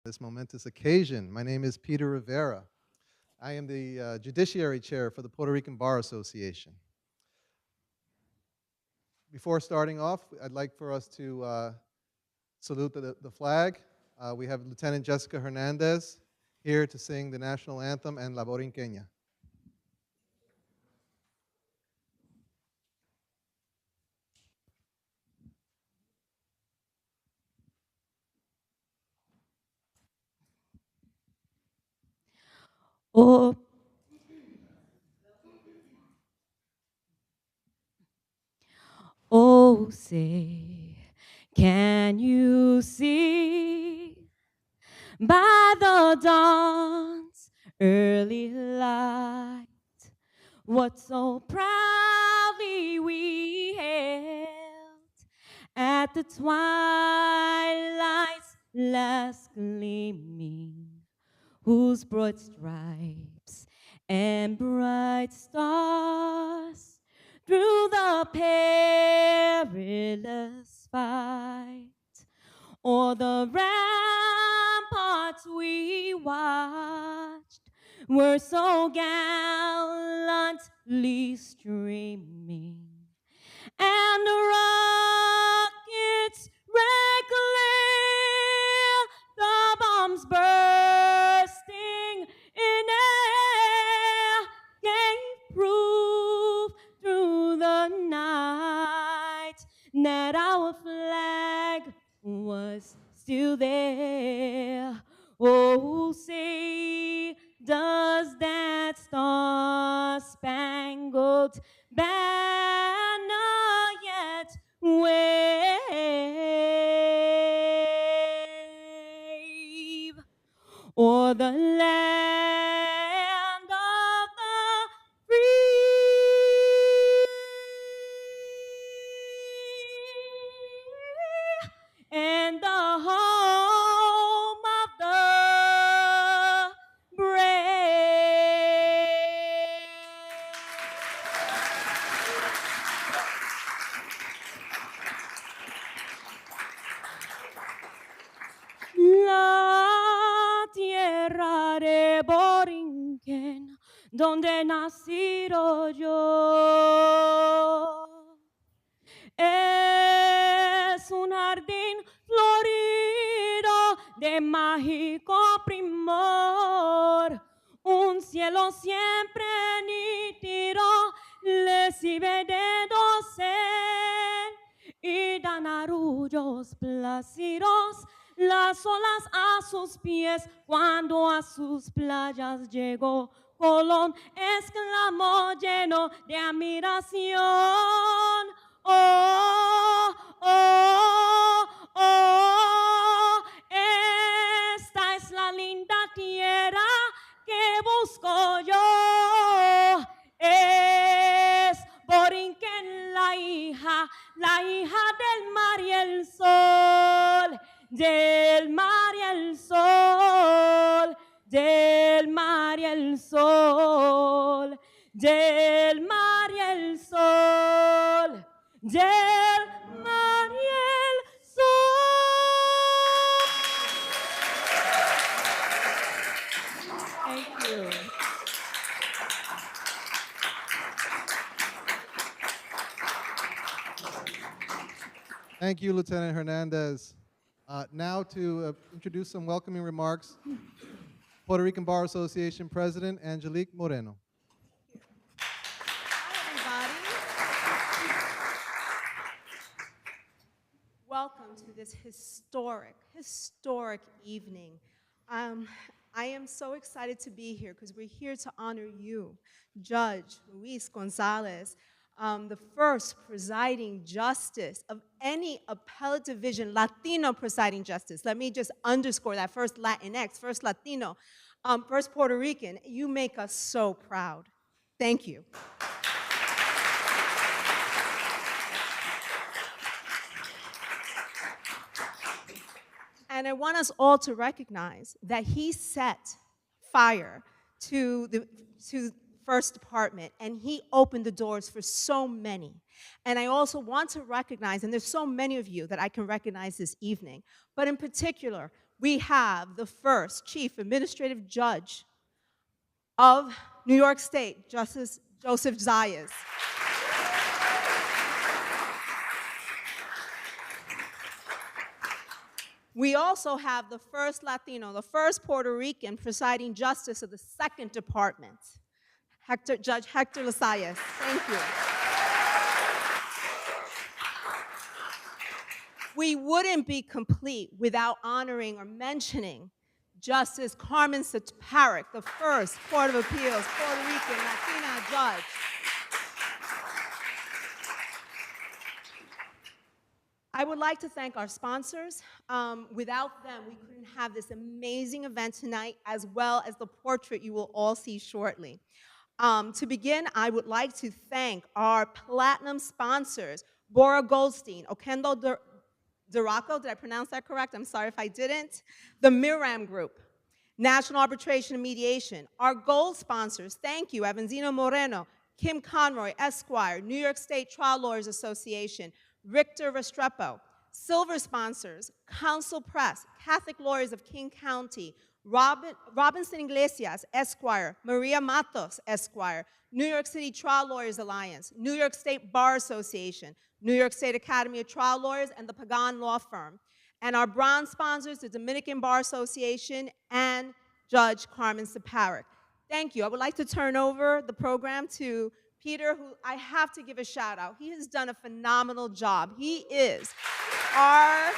This momentous occasion. My name is Peter Rivera. I am the Judiciary Chair for the Puerto Rican Bar Association. Before starting off, I'd like for us to salute the flag. We have Lieutenant Jessica Hernandez here to sing the national anthem and La Borinqueña. Oh, oh, say, can you see by the dawn's early light what so proudly we hailed at the twilight's last gleaming, whose broad stripes and bright stars through the perilous fight o'er the ramparts we watched were so gallantly streaming, and the rockets red glare, the bombs bursting in air, gave proof through the night that our flag was still there. Oh, say, does that star-spangled banner yet wave o'er the land of the free and the home of the brave? La tierra de Borinquen, donde he nacido yo, es un jardín florido de mágico primor, un cielo siempre nítido, recibe de docel y dan arrullos plácidos las olas a sus pies. Cuando a sus playas llegó Colón, exclamó lleno de admiración: oh, oh, oh, esta es la linda tierra que busco yo. Es Borinquen la hija del mar y el sol, del mar y el sol, del mar y el sol, del mar y el sol, del mar y el sol. Thank you. Thank you, Lieutenant Hernandez. Now to introduce some welcoming remarks, Puerto Rican Bar Association President Angelique Moreno. Hi, everybody. Welcome to this historic evening. I am so excited to be here because we're here to honor you, Judge Luis Gonzalez, the first presiding justice of any appellate division, Latino presiding justice. Let me just underscore that: first Latinx, first Latino, first Puerto Rican. You make us so proud. Thank you. And I want us all to recognize that he set fire to the First Department, and he opened the doors for so many. And I also want to recognize, and there's so many of you that I can recognize this evening, but in particular, we have the first Chief Administrative Judge of New York State, Justice Joseph Zayas. We also have the first Latino, the first Puerto Rican presiding justice of the Second Department, Judge Hector Lasayas. Thank you. We wouldn't be complete without honoring or mentioning Justice Carmen Saparik, the first Court of Appeals Puerto Rican Latina judge. I would like to thank our sponsors. Without them, we couldn't have this amazing event tonight, as well as the portrait you will all see shortly. To begin, I would like to thank our platinum sponsors, Bora Goldstein, Okendo Duraco, did I pronounce that correct? I'm sorry if I didn't. The Miram Group, National Arbitration and Mediation. Our gold sponsors, thank you, Evanzino Moreno, Kim Conroy, Esquire, New York State Trial Lawyers Association, Richter Restrepo. Silver sponsors, Council Press, Catholic Lawyers of King County, Robinson Iglesias, Esquire, Maria Matos, Esquire, New York City Trial Lawyers Alliance, New York State Bar Association, New York State Academy of Trial Lawyers, and the Pagan Law Firm. And our bronze sponsors, the Dominican Bar Association and Judge Carmen Saparik. Thank you. I would like to turn over the program to Peter, who I have to give a shout out. He has done a phenomenal job. He is our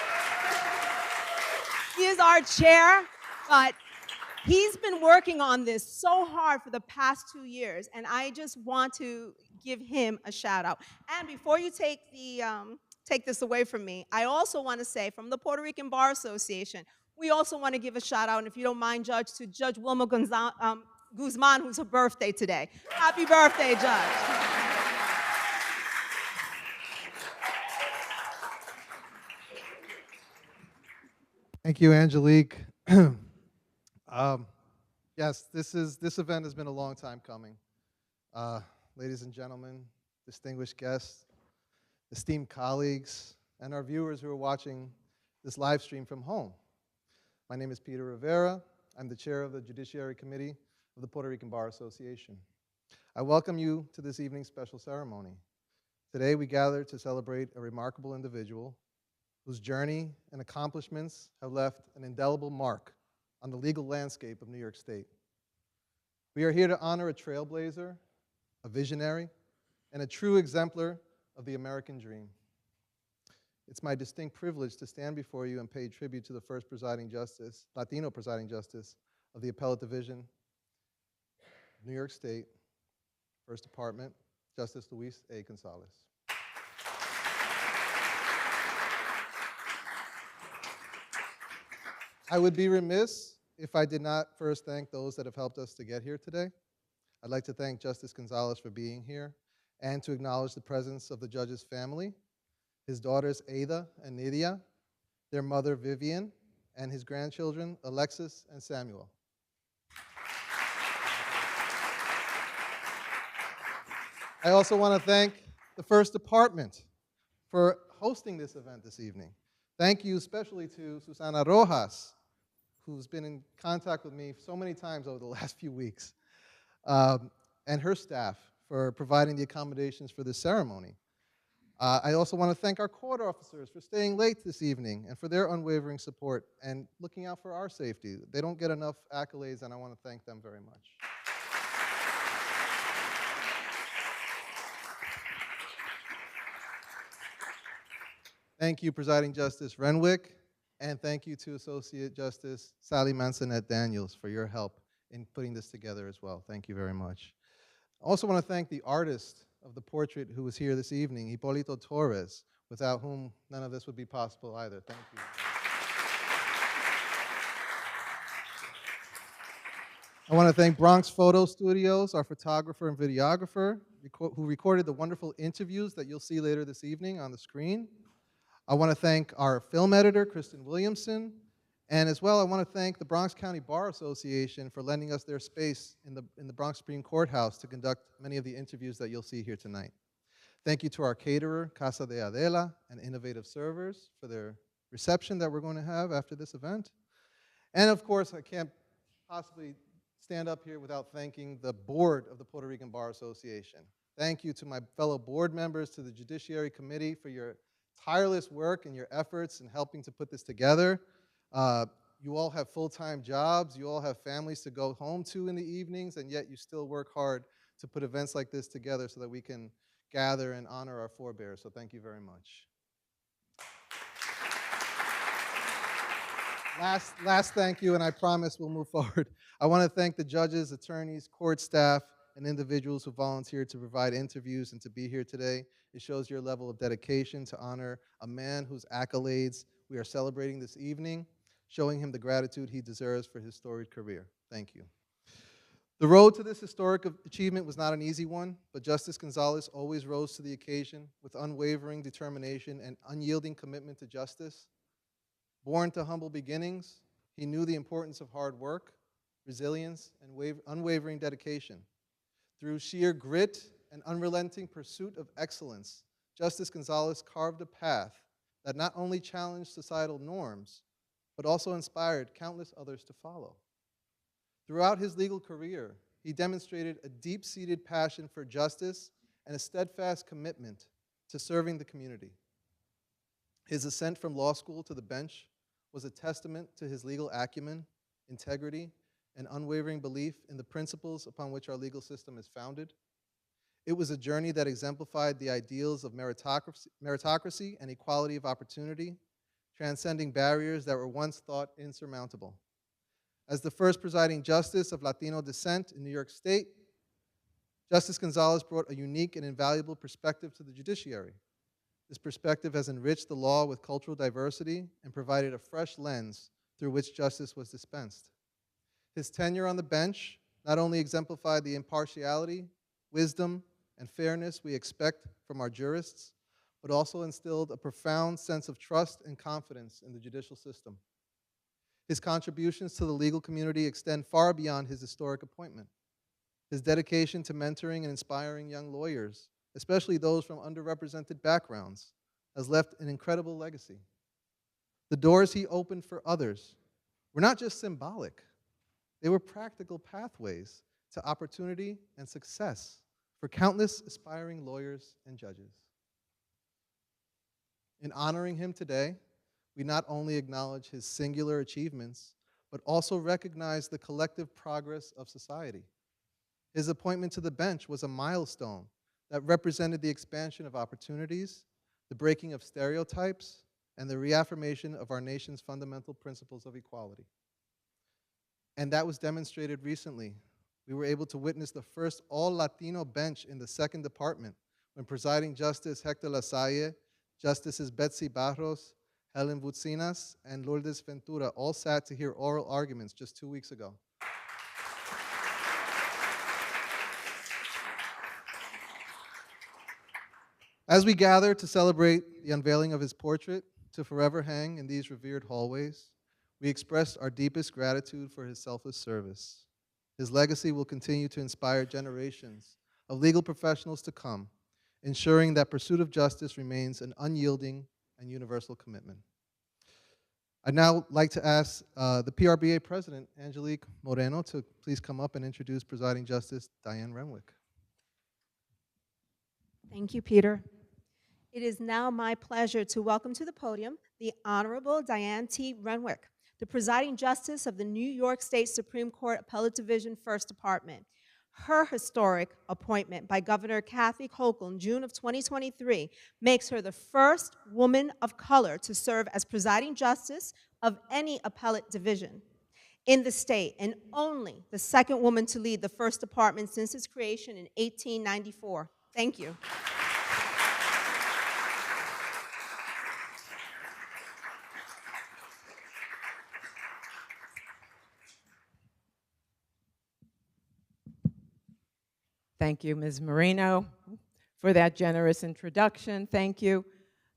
chair, but he's been working on this so hard for the past 2 years, and I just want to give him a shout out. And before you take this away from me, I also want to say from the Puerto Rican Bar Association, we also want to give a shout out, and if you don't mind, Judge, to Judge Wilma Guzman, who's her birthday today. Happy birthday, Judge. Thank you, Angelique. Yes, this event has been a long time coming. Ladies and gentlemen, distinguished guests, esteemed colleagues, and our viewers who are watching this live stream from home. My name is Peter Rivera. I'm the chair of the Judiciary Committee of the Puerto Rican Bar Association. I welcome you to this evening's special ceremony. Today we gather to celebrate a remarkable individual whose journey and accomplishments have left an indelible mark on the legal landscape of New York State. We are here to honor a trailblazer, a visionary, and a true exemplar of the American dream. It's my distinct privilege to stand before you and pay tribute to the first presiding justice, Latino presiding justice of the Appellate Division of New York State, First Department, Justice Luis A. Gonzalez. I would be remiss if I did not first thank those that have helped us to get here today. I'd like to thank Justice Gonzalez for being here and to acknowledge the presence of the judge's family, his daughters Ada and Nydia, their mother Vivian, and his grandchildren Alexis and Samuel. I also want to thank the First Department for hosting this event this evening. Thank you especially to Susana Rojas, who's been in contact with me so many times over the last few weeks, and her staff for providing the accommodations for this ceremony. I also want to thank our court officers for staying late this evening and for their unwavering support and looking out for our safety. They don't get enough accolades, and I want to thank them very much. Thank you, Presiding Justice Renwick, and thank you to Associate Justice Sally Mansonet-Daniels for your help in putting this together as well. Thank you very much. I also want to thank the artist of the portrait who was here this evening, Hipólito Torres, without whom none of this would be possible either. Thank you. I want to thank Bronx Photo Studios, our photographer and videographer, who recorded the wonderful interviews that you'll see later this evening on the screen. I want to thank our film editor, Kristen Williamson, and as well I want to thank the Bronx County Bar Association for lending us their space in the Bronx Supreme Courthouse to conduct many of the interviews that you'll see here tonight. Thank you to our caterer, Casa de Adela, and Innovative Servers for their reception that we're going to have after this event. And of course, I can't possibly stand up here without thanking the board of the Puerto Rican Bar Association. Thank you to my fellow board members, to the Judiciary Committee for your tireless work and your efforts in helping to put this together. You all have full-time jobs, you all have families to go home to in the evenings, and yet you still work hard to put events like this together so that we can gather and honor our forebears. So thank you very much. Last thank you, and I promise we'll move forward. I want to thank the judges, attorneys, court staff, and individuals who volunteered to provide interviews and to be here today. It shows your level of dedication to honor a man whose accolades we are celebrating this evening, showing him the gratitude he deserves for his storied career. Thank you. The road to this historic achievement was not an easy one, but Justice Gonzalez always rose to the occasion with unwavering determination and unyielding commitment to justice. Born to humble beginnings, he knew the importance of hard work, resilience, and unwavering dedication. Through sheer grit and unrelenting pursuit of excellence, Justice Gonzalez carved a path that not only challenged societal norms, but also inspired countless others to follow. Throughout his legal career, he demonstrated a deep-seated passion for justice and a steadfast commitment to serving the community. His ascent from law school to the bench was a testament to his legal acumen, integrity, and unwavering belief in the principles upon which our legal system is founded. It was a journey that exemplified the ideals of meritocracy and equality of opportunity, transcending barriers that were once thought insurmountable. As the first presiding justice of Latino descent in New York State, Justice Gonzalez brought a unique and invaluable perspective to the judiciary. This perspective has enriched the law with cultural diversity and provided a fresh lens through which justice was dispensed. His tenure on the bench not only exemplified the impartiality, wisdom, and fairness we expect from our jurists, but also instilled a profound sense of trust and confidence in the judicial system. His contributions to the legal community extend far beyond his historic appointment. His dedication to mentoring and inspiring young lawyers, especially those from underrepresented backgrounds, has left an incredible legacy. The doors he opened for others were not just symbolic, they were practical pathways to opportunity and success for countless aspiring lawyers and judges. In honoring him today, we not only acknowledge his singular achievements, but also recognize the collective progress of society. His appointment to the bench was a milestone that represented the expansion of opportunities, the breaking of stereotypes, and the reaffirmation of our nation's fundamental principles of equality. And that was demonstrated recently. We were able to witness the first all-Latino bench in the Second Department when presiding Justice Hector Lasalle, Justices Betsy Barros, Helen Vucinas, and Lourdes Ventura all sat to hear oral arguments just 2 weeks ago. As we gather to celebrate the unveiling of his portrait to forever hang in these revered hallways, we express our deepest gratitude for his selfless service. His legacy will continue to inspire generations of legal professionals to come, ensuring that pursuit of justice remains an unyielding and universal commitment. I'd now like to ask the PRBA President, Angelique Moreno, to please come up and introduce Presiding Justice Diane Renwick. Thank you, Peter. It is now my pleasure to welcome to the podium the Honorable Diane T. Renwick, the Presiding Justice of the New York State Supreme Court Appellate Division, First Department. Her historic appointment by Governor Kathy Hochul in June of 2023 makes her the first woman of color to serve as presiding justice of any appellate division in the state, and only the second woman to lead the First Department since its creation in 1894. Thank you. Thank you, Ms. Marino, for that generous introduction. Thank you.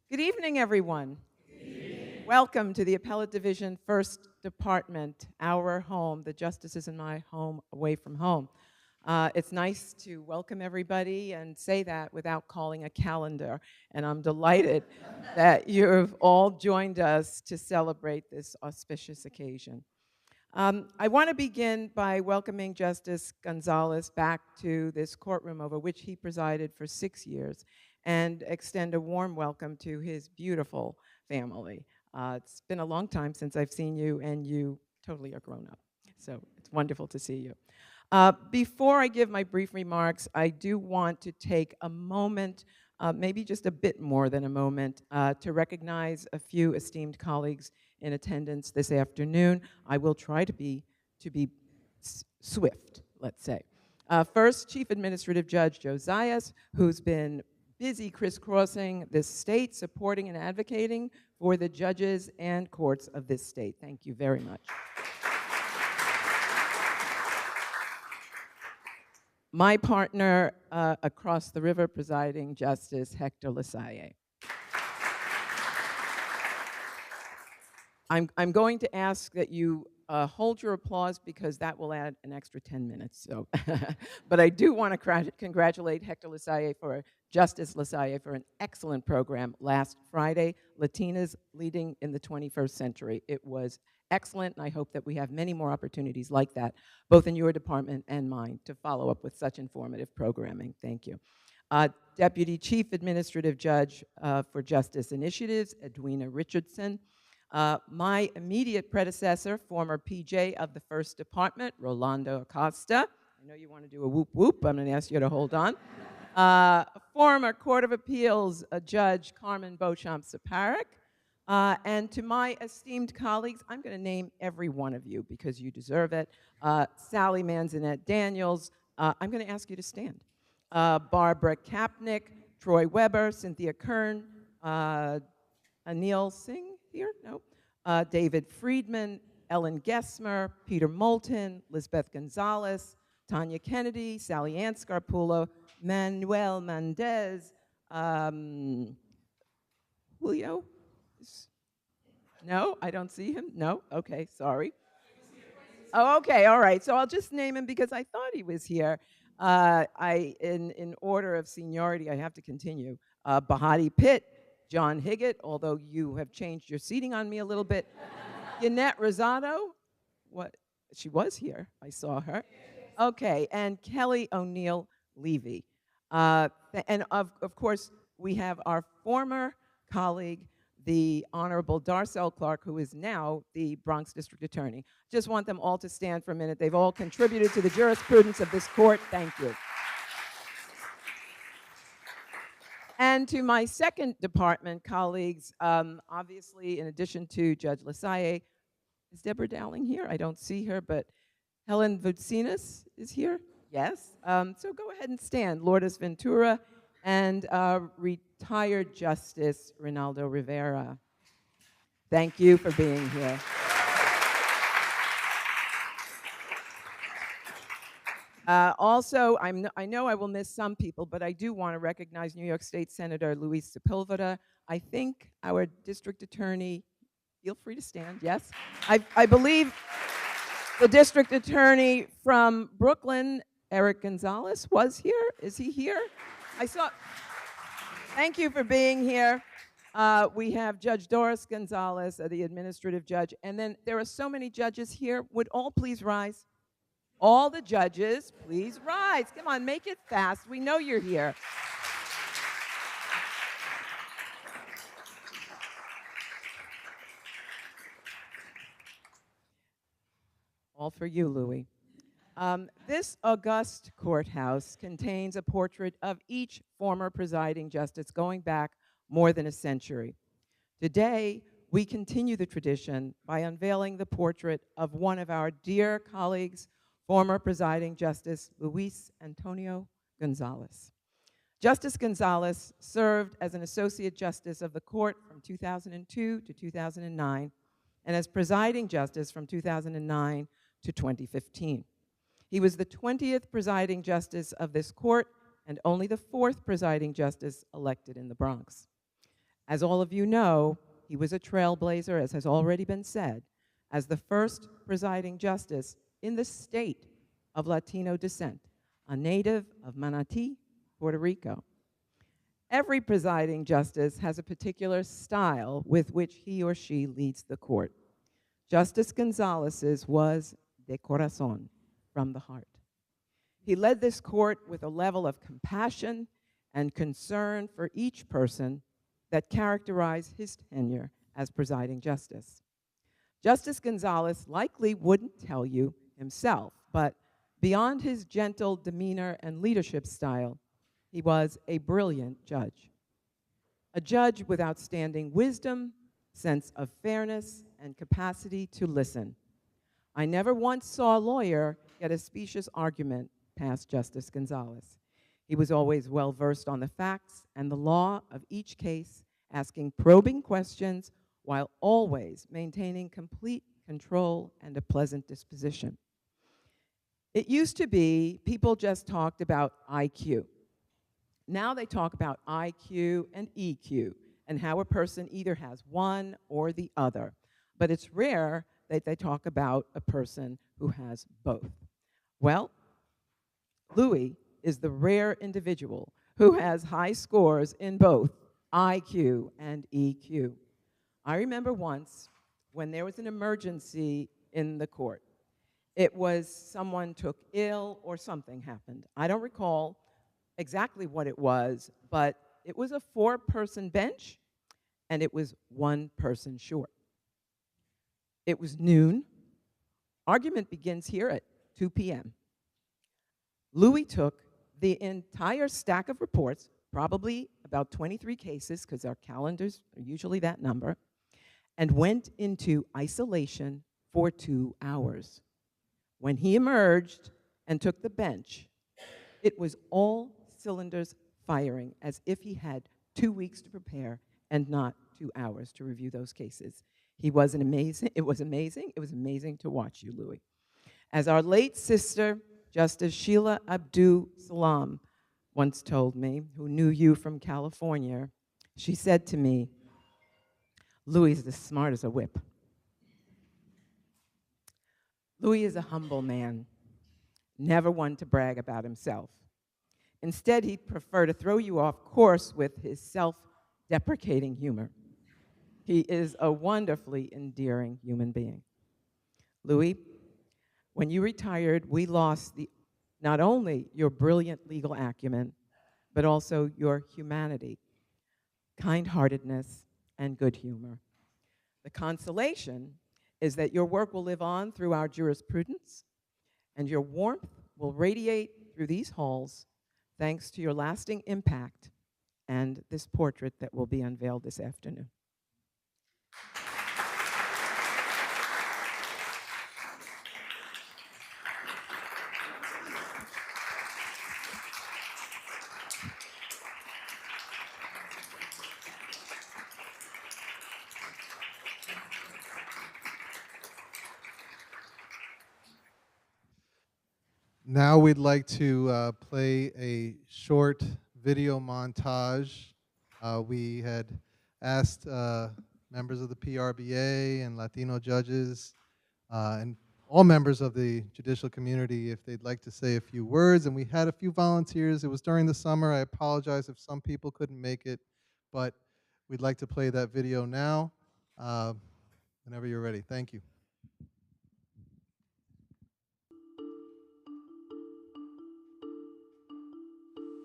Good evening, everyone. Good evening. Welcome to the Appellate Division First Department, our home, the justices in my home, away from home. It's nice to welcome everybody and say that without calling a calendar, and I'm delighted that you've all joined us to celebrate this auspicious occasion. I want to begin by welcoming Justice Gonzalez back to this courtroom over which he presided for 6 years and extend a warm welcome to his beautiful family. It's been a long time since I've seen you, and you totally are grown up. So it's wonderful to see you. Before I give my brief remarks, I do want to take a moment, maybe just a bit more than a moment, to recognize a few esteemed colleagues in attendance this afternoon. I will try to be swift, let's say. First, Chief Administrative Judge Gonzalez, who's been busy crisscrossing this state, supporting and advocating for the judges and courts of this state. Thank you very much. My partner across the river, presiding Justice Hector Lasalle. I'm going to ask that you hold your applause because that will add an extra 10 minutes. So, but I do want to congratulate Hector Lasalle Justice Lasalle for an excellent program last Friday, Latinas Leading in the 21st Century. It was excellent, and I hope that we have many more opportunities like that, both in your department and mine, to follow up with such informative programming. Thank you. Deputy Chief Administrative Judge for Justice Initiatives, Edwina Richardson. My immediate predecessor, former PJ of the First Department, Rolando Acosta. I know you want to do a whoop whoop. I'm going to ask you to hold on. Former Court of Appeals Judge Carmen Beauchamp-Saparic. And to my esteemed colleagues, I'm going to name every one of you because you deserve it. Sally Manzanet Daniels. I'm going to ask you to stand. Barbara Kapnick, Troy Weber, Cynthia Kern, Anil Singh here? No. David Friedman, Ellen Gessmer, Peter Moulton, Lisbeth Gonzalez, Tanya Kennedy, Sally Ann Scarpulo, Manuel Mendez, Julio? No, I don't see him. No? Okay, sorry. Oh, okay, all right. So I'll just name him because I thought he was here. In order of seniority, I have to continue. Bahati Pitt, John Higgett, although you have changed your seating on me a little bit. Yannette Rosado, what? She was here. I saw her. Okay, and Kelly O'Neill Levy. And of course, we have our former colleague, the Honorable Darcel Clark, who is now the Bronx District Attorney. Just want them all to stand for a minute. They've all contributed to the jurisprudence of this court. Thank you. And to my second department colleagues, obviously, in addition to Judge Lasalle, is Deborah Dowling here? I don't see her, but Helen Vucinas is here? Yes. So go ahead and stand. Lourdes Ventura and retired Justice Rinaldo Rivera. Thank you for being here. Also, I know I will miss some people, but I do want to recognize New York State Senator Luis Sepulveda. I think our district attorney, feel free to stand, yes? I believe the district attorney from Brooklyn, Eric Gonzalez, was here. Is he here? I saw. Thank you for being here. We have Judge Doris Gonzalez, the administrative judge, and then there are so many judges here. Would all please rise? All the judges, please rise. Come on, make it fast. We know you're here. All for you, Louie. This august courthouse contains a portrait of each former presiding justice going back more than a century. Today, we continue the tradition by unveiling the portrait of one of our dear colleagues, former presiding Justice Luis Antonio Gonzalez. Justice Gonzalez served as an Associate Justice of the Court from 2002 to 2009, and as presiding justice from 2009 to 2015. He was the 20th presiding justice of this court and only the 4th presiding justice elected in the Bronx. As all of you know, he was a trailblazer, as has already been said, as the first presiding justice in the state of Latino descent, a native of Manatí, Puerto Rico. Every presiding justice has a particular style with which he or she leads the court. Justice Gonzalez's was de corazón, from the heart. He led this court with a level of compassion and concern for each person that characterized his tenure as presiding justice. Justice Gonzalez likely wouldn't tell you himself, but beyond his gentle demeanor and leadership style, he was a brilliant judge. A judge with outstanding wisdom, sense of fairness, and capacity to listen. I never once saw a lawyer get a specious argument past Justice Gonzalez. He was always well-versed on the facts and the law of each case, asking probing questions while always maintaining complete control and a pleasant disposition. It used to be people just talked about IQ. Now they talk about IQ and EQ and how a person either has one or the other. But it's rare that they talk about a person who has both. Well, Louis is the rare individual who has high scores in both IQ and EQ. I remember once when there was an emergency in the court. It was someone took ill or something happened. I don't recall exactly what it was, but it was a 4-person bench and it was 1 person short. It was noon. Argument begins here at 2 p.m. Louis took the entire stack of reports, probably about 23 cases, because our calendars are usually that number, and went into isolation for 2 hours. When he emerged and took the bench, it was all cylinders firing, as if he had 2 weeks to prepare and not 2 hours to review those cases. It was amazing to watch you, Louis. As our late sister, Justice Sheila Abdul Salam, once told me, who knew you from California, she said to me, Louis is as smart as a whip. Louis is a humble man, never one to brag about himself. Instead, he'd prefer to throw you off course with his self-deprecating humor. He is a wonderfully endearing human being. Louis, when you retired, we lost not only your brilliant legal acumen, but also your humanity, kind-heartedness, and good humor. The consolation is that your work will live on through our jurisprudence, and your warmth will radiate through these halls thanks to your lasting impact and this portrait that will be unveiled this afternoon. Now we'd like to play a short video montage. We had asked members of the PRBA and Latino judges and all members of the judicial community if they'd like to say a few words, and we had a few volunteers. It was during the summer. I apologize if some people couldn't make it, but we'd like to play that video now. Whenever you're ready. Thank you.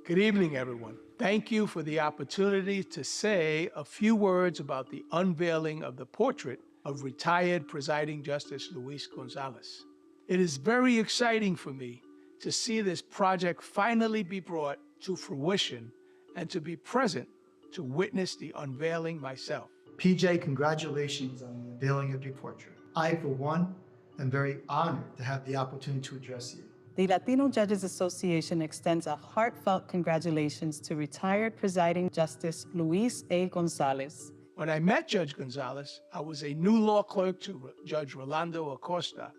Good evening, everyone. Thank you for the opportunity to say a few words about the unveiling of the portrait of retired Presiding Justice Luis Gonzalez. It is very exciting for me to see this project finally be brought to fruition and to be present to witness the unveiling myself. PJ, congratulations on the unveiling of your portrait. I, for one, am very honored to have the opportunity to address you. The Latino Judges Association extends a heartfelt congratulations to retired Presiding Justice Luis A. Gonzalez. When I met Judge Gonzalez, I was a new law clerk to Judge Rolando Acosta,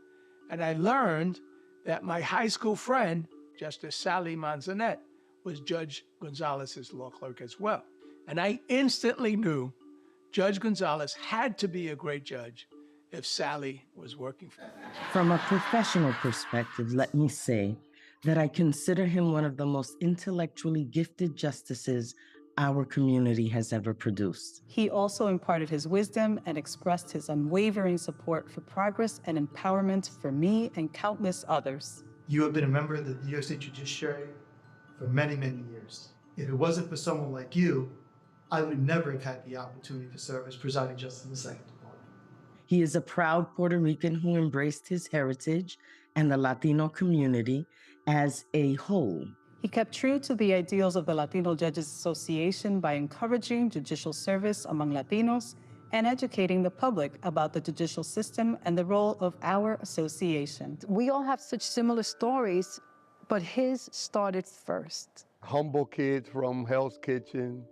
and I learned that my high school friend, Justice Sally Manzanet, was Judge Gonzalez's law clerk as well. And I instantly knew Judge Gonzalez had to be a great judge if Sally was working for him. From a professional perspective, let me say that I consider him one of the most intellectually gifted justices our community has ever produced. He also imparted his wisdom and expressed his unwavering support for progress and empowerment for me and countless others. You have been a member of the New York State Judiciary for many, many years. If it wasn't for someone like you, I would never have had the opportunity to serve as presiding justice in the Second Department. He is a proud Puerto Rican who embraced his heritage and the Latino community as a whole. He kept true to the ideals of the Latino Judges Association by encouraging judicial service among Latinos and educating the public about the judicial system and the role of our association. We all have such similar stories, but his started first. Humble kid from Hell's Kitchen,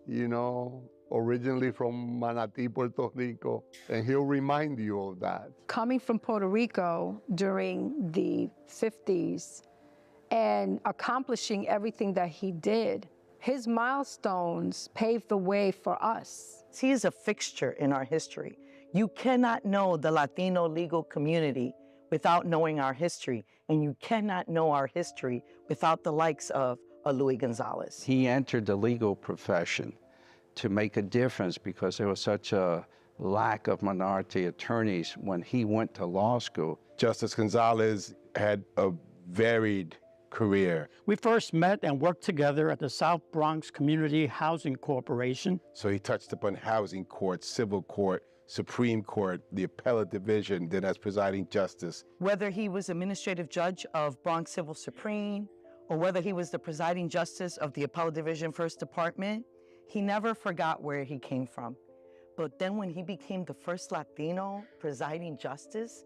you know, originally from Manatí, Puerto Rico, and he'll remind you of that. Coming from Puerto Rico during the 50s and accomplishing everything that he did, his milestones paved the way for us. He is a fixture in our history. You cannot know the Latino legal community without knowing our history, and you cannot know our history without the likes of a Luis Gonzalez. He entered the legal profession to make a difference because there was such a lack of minority attorneys when he went to law school. Justice Gonzalez had a varied career. We first met and worked together at the South Bronx Community Housing Corporation. So he touched upon housing court, civil court, Supreme Court, the appellate division, then as presiding justice. Whether he was administrative judge of Bronx Civil Supreme, or whether he was the presiding justice of the appellate division First Department, he never forgot where he came from. But then when he became the first Latino presiding justice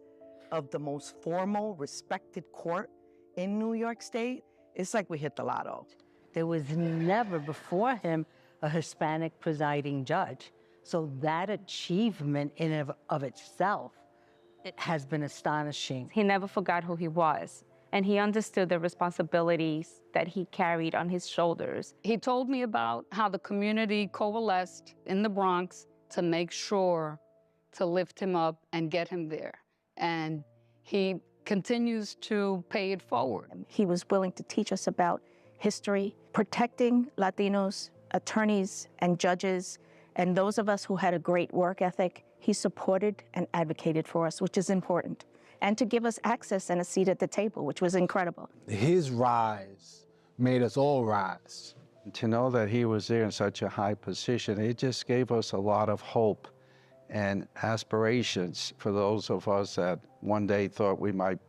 of the most formal, respected court in New York State, it's like we hit the lotto. There was never before him a Hispanic presiding judge. So that achievement in and of itself, it has been astonishing. He never forgot who he was, and he understood the responsibilities that he carried on his shoulders. He told me about how the community coalesced in the Bronx to make sure to lift him up and get him there. And he continues to pay it forward. He was willing to teach us about history, protecting Latinos, attorneys and judges, and those of us who had a great work ethic. He supported and advocated for us, which is important, and to give us access and a seat at the table, which was incredible. His rise made us all rise. To know that he was there in such a high position, it just gave us a lot of hope and aspirations for those of us that one day thought we might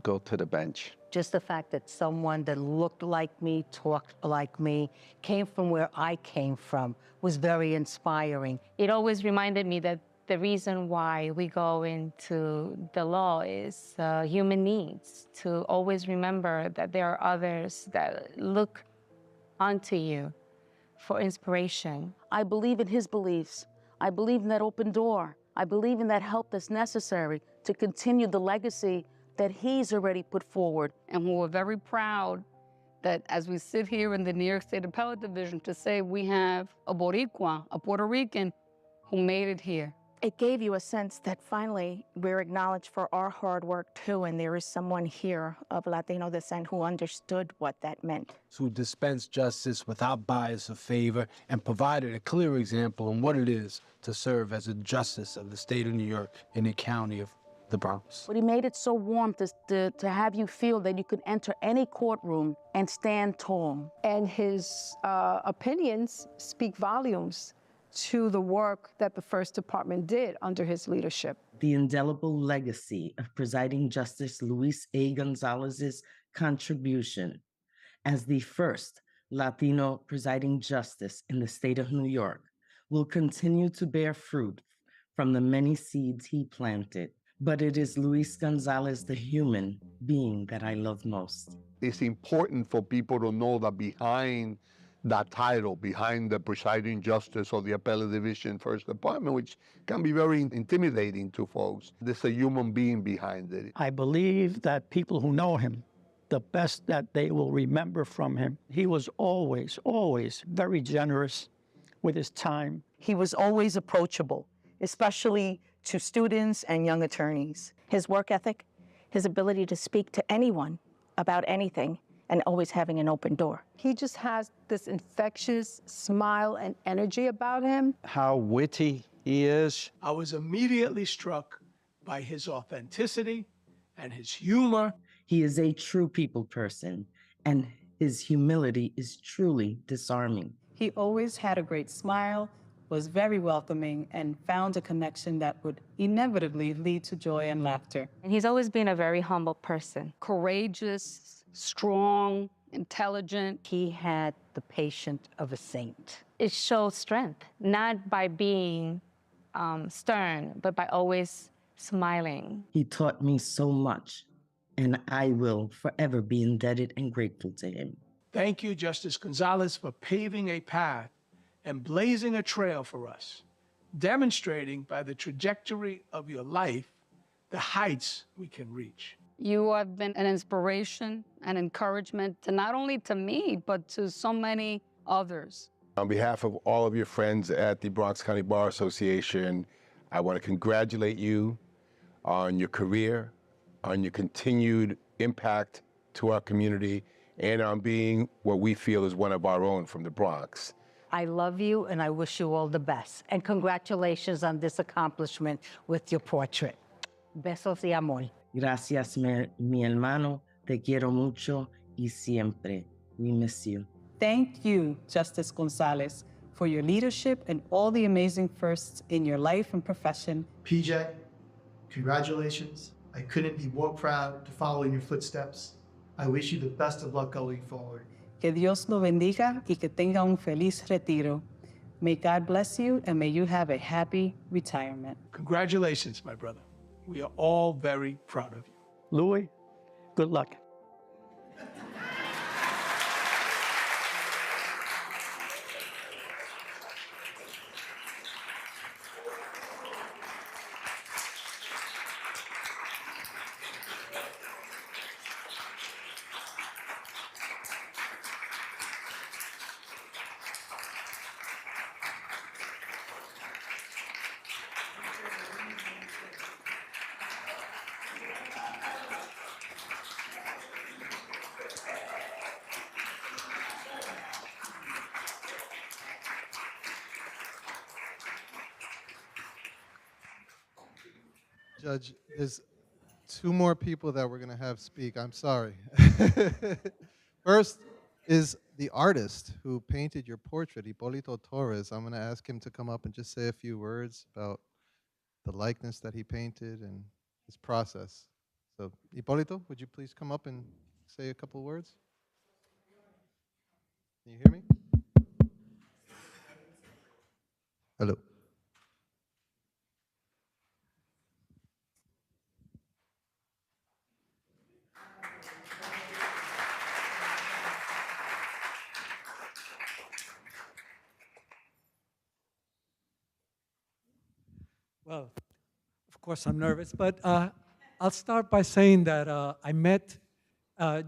go to the bench. Just the fact that someone that looked like me, talked like me, came from where I came from was very inspiring. It always reminded me that the reason why we go into the law is human needs, to always remember that there are others that look onto you for inspiration. I believe in his beliefs. I believe in that open door. I believe in that help that's necessary to continue the legacy that he's already put forward. And we're very proud that as we sit here in the New York State Appellate Division to say we have a Boricua, a Puerto Rican, who made it here. It gave you a sense that finally we're acknowledged for our hard work too, and there is someone here of Latino descent who understood what that meant. Who dispensed justice without bias or favor and provided a clear example on what it is to serve as a justice of the state of New York in the county of the Bronx. But he made it so warm to have you feel that you could enter any courtroom and stand tall. And his opinions speak volumes to the work that the First Department did under his leadership. The indelible legacy of presiding Justice Luis A. Gonzalez's contribution as the first Latino presiding justice in the state of New York will continue to bear fruit from the many seeds he planted. But it is Luis Gonzalez, the human being, that I love most. It's important for people to know that behind that title, behind the presiding justice or the appellate division First Department, which can be very intimidating to folks, there's a human being behind it. I believe that people who know him, the best that they will remember from him, he was always, always very generous with his time. He was always approachable, especially to students and young attorneys. His work ethic, his ability to speak to anyone about anything, and always having an open door. He just has this infectious smile and energy about him. How witty he is. I was immediately struck by his authenticity and his humor. He is a true people person, and his humility is truly disarming. He always had a great smile, was very welcoming, and found a connection that would inevitably lead to joy and laughter. And he's always been a very humble person. Courageous, strong, intelligent. He had the patience of a saint. It shows strength, not by being stern, but by always smiling. He taught me so much, and I will forever be indebted and grateful to him. Thank you, Justice Gonzalez, for paving a path and blazing a trail for us, demonstrating by the trajectory of your life the heights we can reach. You have been an inspiration and encouragement to not only to me, but to so many others. On behalf of all of your friends at the Bronx County Bar Association, I want to congratulate you on your career, on your continued impact to our community, and on being what we feel is one of our own from the Bronx. I love you and I wish you all the best. And congratulations on this accomplishment with your portrait. Besos y amor. Gracias, mi hermano. Te quiero mucho y siempre. We miss you. Thank you, Justice Gonzalez, for your leadership and all the amazing firsts in your life and profession. PJ, congratulations. I couldn't be more proud to follow in your footsteps. I wish you the best of luck going forward. Que Dios lo bendiga y que tenga un feliz retiro. May God bless you and may you have a happy retirement. Congratulations, my brother. We are all very proud of you. Louis, good luck. Judge, there's two more people that we're going to have speak. I'm sorry. First is the artist who painted your portrait, Hipólito Torres. I'm going to ask him to come up and just say a few words about the likeness that he painted and his process. So, Hipólito, would you please come up and say a couple words? Can you hear me? Hello. Well, of course I'm nervous, but I'll start by saying that I met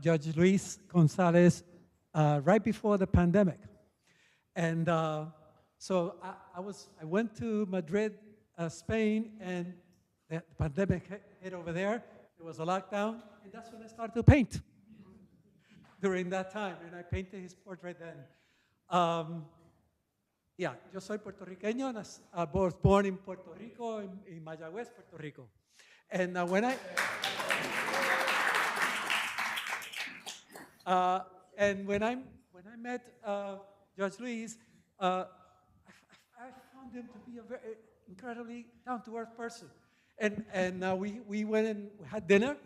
Judge Luis Gonzalez right before the pandemic. And so I went to Madrid, Spain, and the pandemic hit over there. There was a lockdown, and that's when I started to paint during that time, and I painted his portrait then. Yeah, yo soy puertorriqueño. I was born in Puerto Rico, in Mayagüez, Puerto Rico. And when I met Judge Luis, I found him to be a very incredibly down-to-earth person. And we went and we had dinner,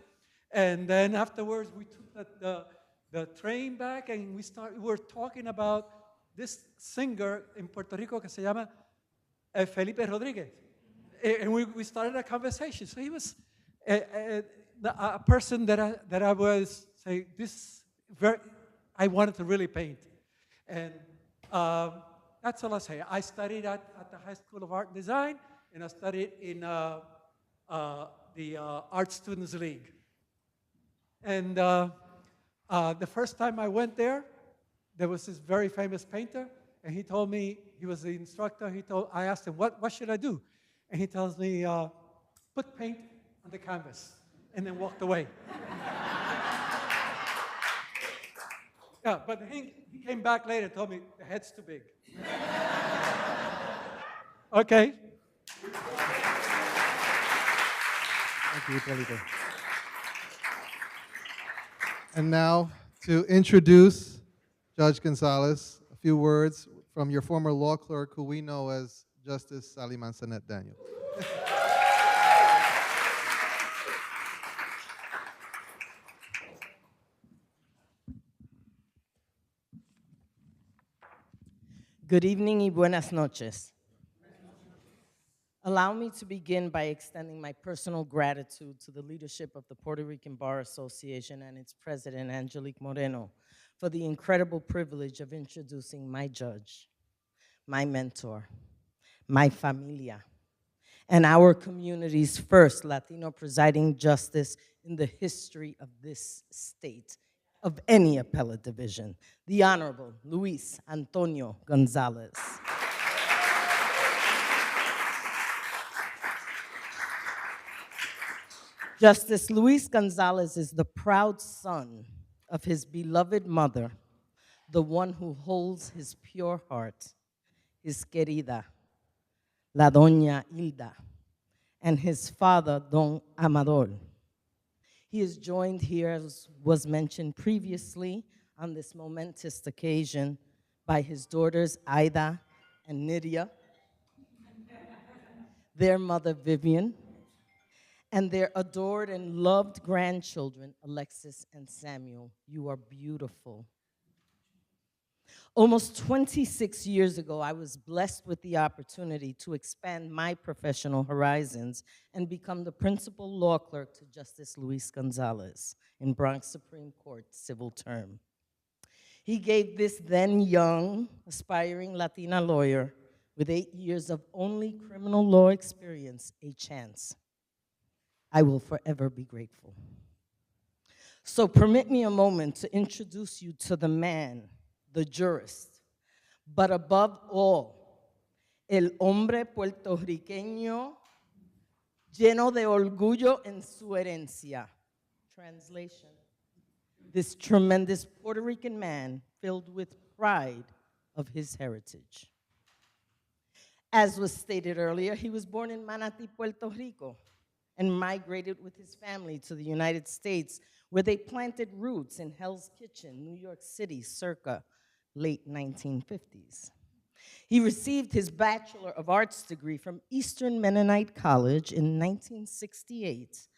and then afterwards we took the train back, and we were talking about this singer in Puerto Rico que se llama Felipe Rodríguez. And we started a conversation. So he was a person that I was saying, I wanted to really paint. And that's all I say. I studied at the High School of Art and Design, and I studied in the Art Students League. And the first time I went there was this very famous painter, and he told me, he was the instructor, I asked him, what should I do? And he tells me, put paint on the canvas, and then walked away. Yeah, but he came back later and told me the head's too big. Okay. Thank you, Hipólito. And now, to introduce Judge Gonzalez, a few words from your former law clerk, who we know as Justice Sally Manzanet Daniel. Good evening y buenas noches. Allow me to begin by extending my personal gratitude to the leadership of the Puerto Rican Bar Association and its president, Angelique Moreno, for the incredible privilege of introducing my judge, my mentor, my familia, and our community's first Latino presiding justice in the history of this state, of any appellate division, the Honorable Luis Antonio Gonzalez. Justice Luis Gonzalez is the proud son of his beloved mother, the one who holds his pure heart, his querida, la Doña Hilda, and his father, Don Amador. He is joined here, as was mentioned previously, on this momentous occasion by his daughters, Aida and Nydia, their mother, Vivian, and their adored and loved grandchildren, Alexis and Samuel. You are beautiful. Almost 26 years ago, I was blessed with the opportunity to expand my professional horizons and become the principal law clerk to Justice Luis Gonzalez in Bronx Supreme Court civil term. He gave this then young, aspiring Latina lawyer with 8 years of only criminal law experience a chance. I will forever be grateful. So permit me a moment to introduce you to the man, the jurist, but above all, el hombre puertorriqueño lleno de orgullo en su herencia. Translation: this tremendous Puerto Rican man filled with pride of his heritage. As was stated earlier, he was born in Manatí, Puerto Rico, and migrated with his family to the United States, where they planted roots in Hell's Kitchen, New York City, circa late 1950s. He received his Bachelor of Arts degree from Eastern Mennonite College in 1968,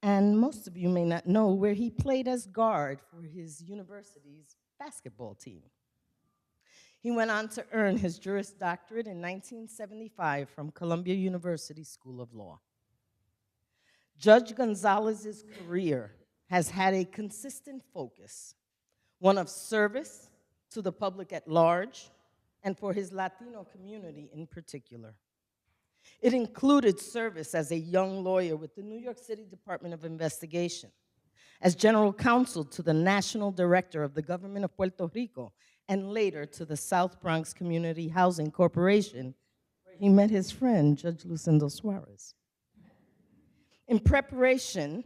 and most of you may not know where he played as guard for his university's basketball team. He went on to earn his Juris Doctorate in 1975 from Columbia University School of Law. Judge Gonzalez's career has had a consistent focus, one of service to the public at large and for his Latino community in particular. It included service as a young lawyer with the New York City Department of Investigation, as general counsel to the national director of the government of Puerto Rico, and later to the South Bronx Community Housing Corporation, where he met his friend, Judge Lucindo Suarez. In preparation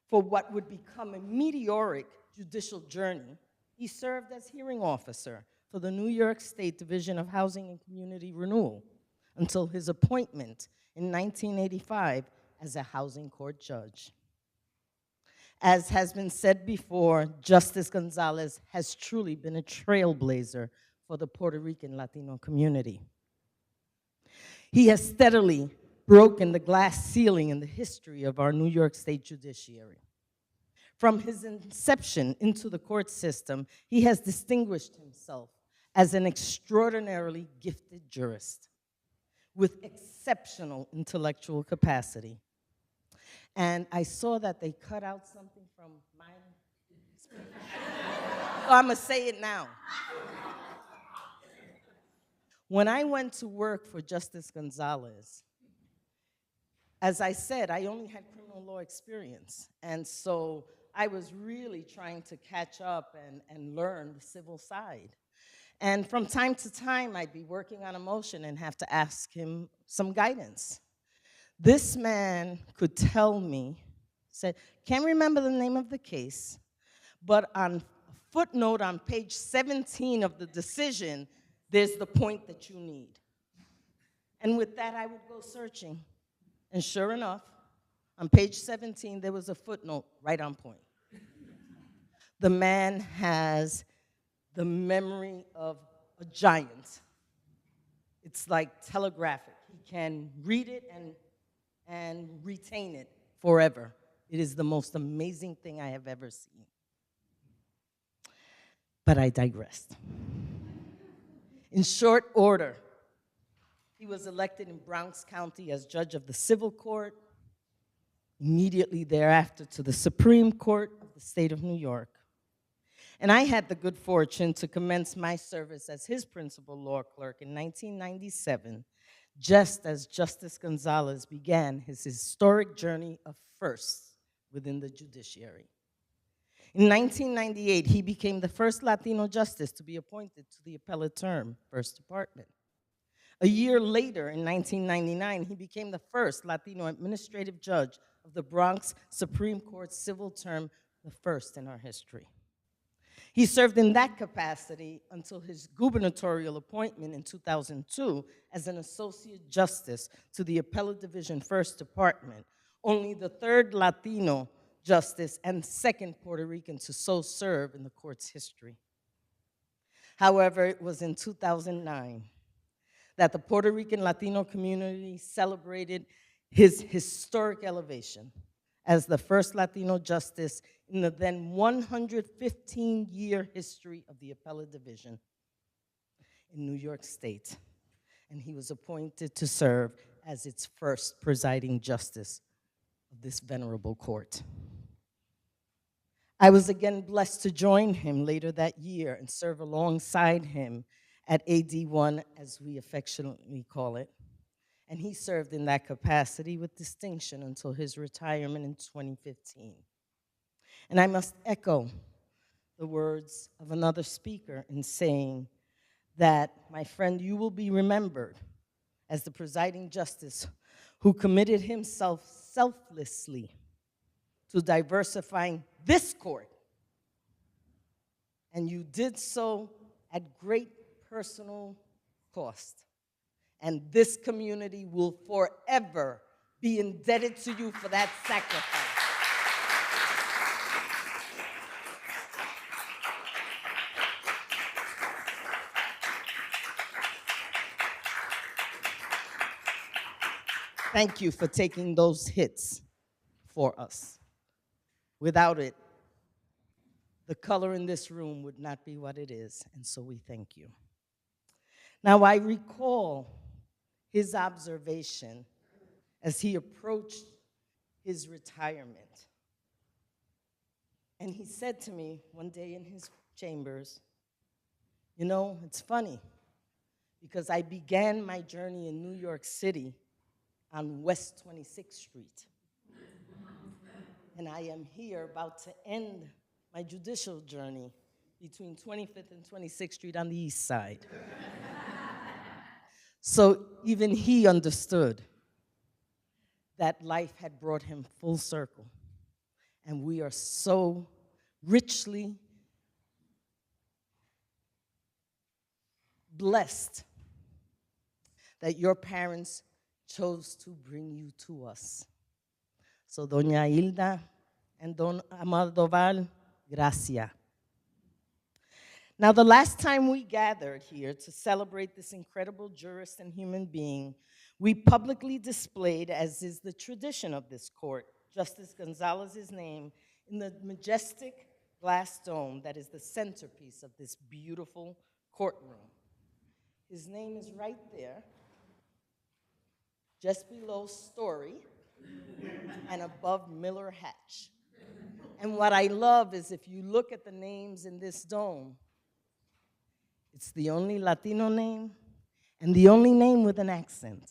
for what would become a meteoric judicial journey, he served as hearing officer for the New York State Division of Housing and Community Renewal until his appointment in 1985 as a housing court judge. As has been said before, Justice Gonzalez has truly been a trailblazer for the Puerto Rican Latino community. He has steadily broken the glass ceiling in the history of our New York State judiciary. From his inception into the court system, he has distinguished himself as an extraordinarily gifted jurist with exceptional intellectual capacity. And I saw that they cut out something from my speech. So I'm gonna say it now. When I went to work for Justice Gonzalez, as I said, I only had criminal law experience. And so I was really trying to catch up and learn the civil side. And from time to time, I'd be working on a motion and have to ask him some guidance. This man could tell me, said, can't remember the name of the case, but on footnote on page 17 of the decision, there's the point that you need. And with that, I would go searching. And sure enough, on page 17, there was a footnote right on point. The man has the memory of a giant. It's like telegraphic. He can read it and retain it forever. It is the most amazing thing I have ever seen. But I digressed. In short order, he was elected in Bronx County as judge of the civil court, immediately thereafter to the Supreme Court of the state of New York. And I had the good fortune to commence my service as his principal law clerk in 1997, just as Justice Gonzalez began his historic journey of firsts within the judiciary. In 1998, he became the first Latino justice to be appointed to the appellate term, First Department. A year later, in 1999, he became the first Latino administrative judge of the Bronx Supreme Court civil term, the first in our history. He served in that capacity until his gubernatorial appointment in 2002 as an associate justice to the Appellate Division First Department, only the third Latino justice and second Puerto Rican to so serve in the court's history. However, it was in 2009 that the Puerto Rican Latino community celebrated his historic elevation as the first Latino justice in the then 115-year history of the Appellate Division in New York State. And he was appointed to serve as its first presiding justice of this venerable court. I was again blessed to join him later that year and serve alongside him at AD1, as we affectionately call it. And he served in that capacity with distinction until his retirement in 2015. And I must echo the words of another speaker in saying that, my friend, you will be remembered as the presiding justice who committed himself selflessly to diversifying this court. And you did so at great personal cost. And this community will forever be indebted to you for that sacrifice. Thank you for taking those hits for us. Without it, the color in this room would not be what it is, and so we thank you. Now, I recall his observation as he approached his retirement. And he said to me one day in his chambers, you know, it's funny, because I began my journey in New York City on West 26th Street. And I am here about to end my judicial journey between 25th and 26th Street on the east side. So even he understood that life had brought him full circle. And we are so richly blessed that your parents chose to bring you to us. So, Doña Hilda and Don Amaldoval, gracias. Now, the last time we gathered here to celebrate this incredible jurist and human being, we publicly displayed, as is the tradition of this court, Justice Gonzalez's name in the majestic glass dome that is the centerpiece of this beautiful courtroom. His name is right there, just below Story and above Miller Hatch. And what I love is if you look at the names in this dome, it's the only Latino name and the only name with an accent.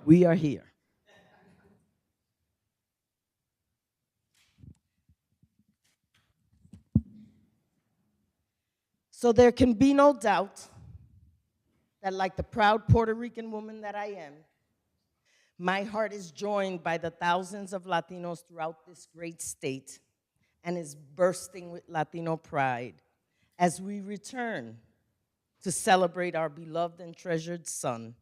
We are here. So there can be no doubt that, like the proud Puerto Rican woman that I am, my heart is joined by the thousands of Latinos throughout this great state and is bursting with Latino pride as we return to celebrate our beloved and treasured son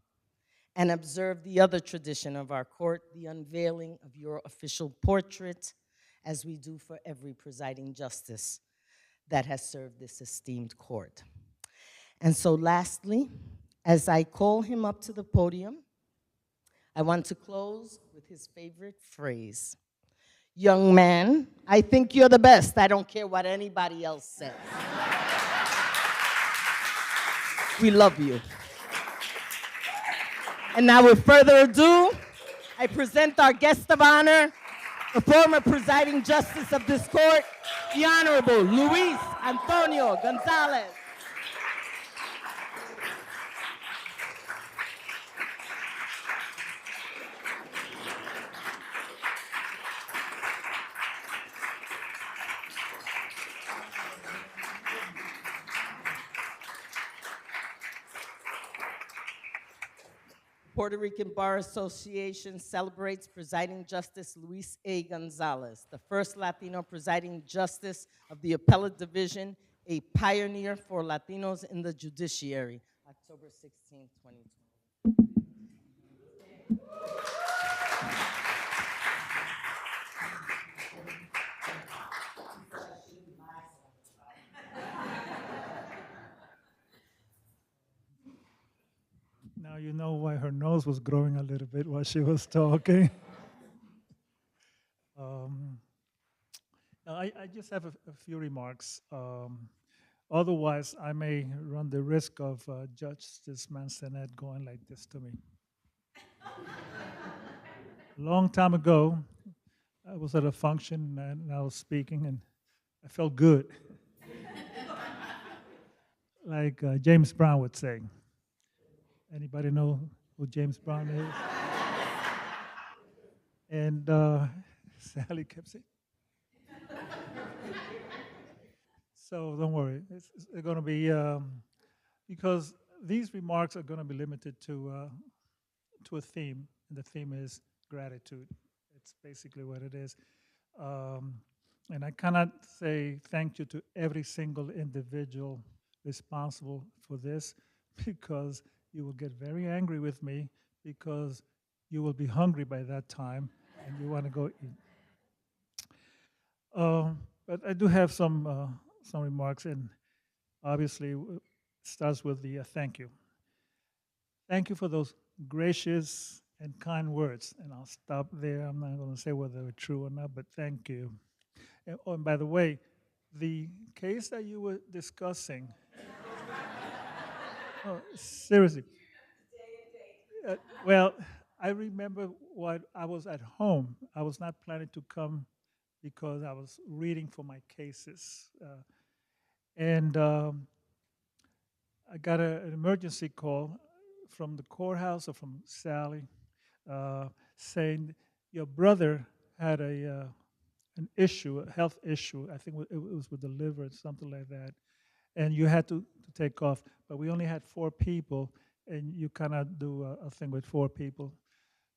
and observe the other tradition of our court, the unveiling of your official portrait, as we do for every presiding justice that has served this esteemed court. And so lastly, as I call him up to the podium, I want to close with his favorite phrase. Young man, I think you're the best. I don't care what anybody else says. We love you. And now, with further ado, I present our guest of honor, the former presiding justice of this court, the Honorable Luis Antonio Gonzalez. Puerto Rican Bar Association celebrates presiding justice Luis A. Gonzalez, the first Latino presiding justice of the Appellate Division, a pioneer for Latinos in the judiciary, October 16, 2020. Now you know why her nose was growing a little bit while she was talking. I just have a few remarks. Otherwise, I may run the risk of Justice Manzanet going like this to me. A long time ago, I was at a function and I was speaking and I felt good. Like James Brown would say. Anybody know who James Brown is? And Sally kept saying, so don't worry, it's going to be, because these remarks are going to be limited to a theme, and the theme is gratitude. It's basically what it is. And I cannot say thank you to every single individual responsible for this, because you will get very angry with me, because you will be hungry by that time and you want to go eat. But I do have some remarks, and obviously it starts with the thank you. Thank you for those gracious and kind words, and I'll stop there. I'm not going to say whether they're true or not, but thank you. And by the way, the case that you were discussing, oh, seriously. Well, I remember what I was at home. I was not planning to come because I was reading for my cases. And I got an emergency call from the courthouse or from Sally saying your brother had an issue, a health issue. I think it was with the liver, something like that. And you had to take off. But we only had 4 people, and you cannot do a thing with 4 people.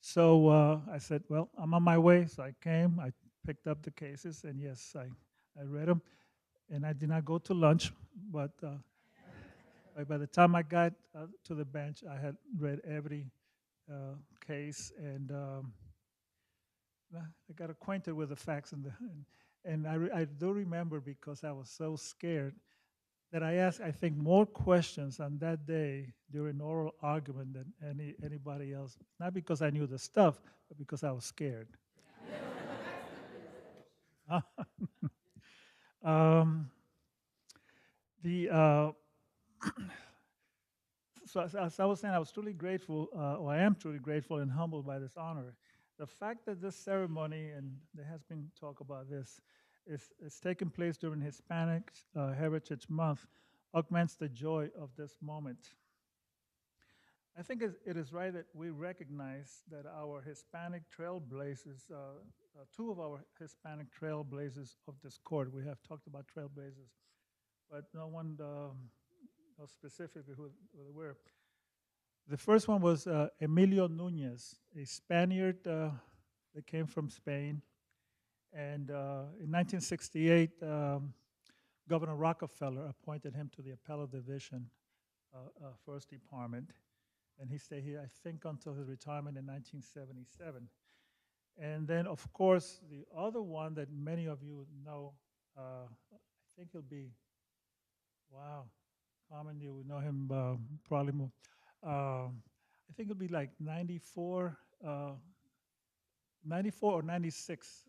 So I said, well, I'm on my way. So I came, I picked up the cases, and yes, I read them. And I did not go to lunch, but by the time I got to the bench, I had read every case, and I got acquainted with the facts. And I do remember, because I was so scared, that I asked, I think, more questions on that day during oral argument than anybody else. Not because I knew the stuff, but because I was scared. So as I was saying, I was truly grateful, or I am truly grateful and humbled by this honor. The fact that this ceremony, and there has been talk about this, is taking place during Hispanic Heritage Month, augments the joy of this moment. I think it is right that we recognize that our Hispanic trailblazers, 2 of our Hispanic trailblazers of this court, we have talked about trailblazers, but no one knows specifically who they were. The first one was Emilio Nunez, a Spaniard that came from Spain. And in 1968, Governor Rockefeller appointed him to the Appellate Division, First Department. And he stayed here, I think, until his retirement in 1977. And then, of course, the other one that many of you know, I think he'll be, wow, Carmen, you would know him probably more. I think it'll be like 94, 94 or 96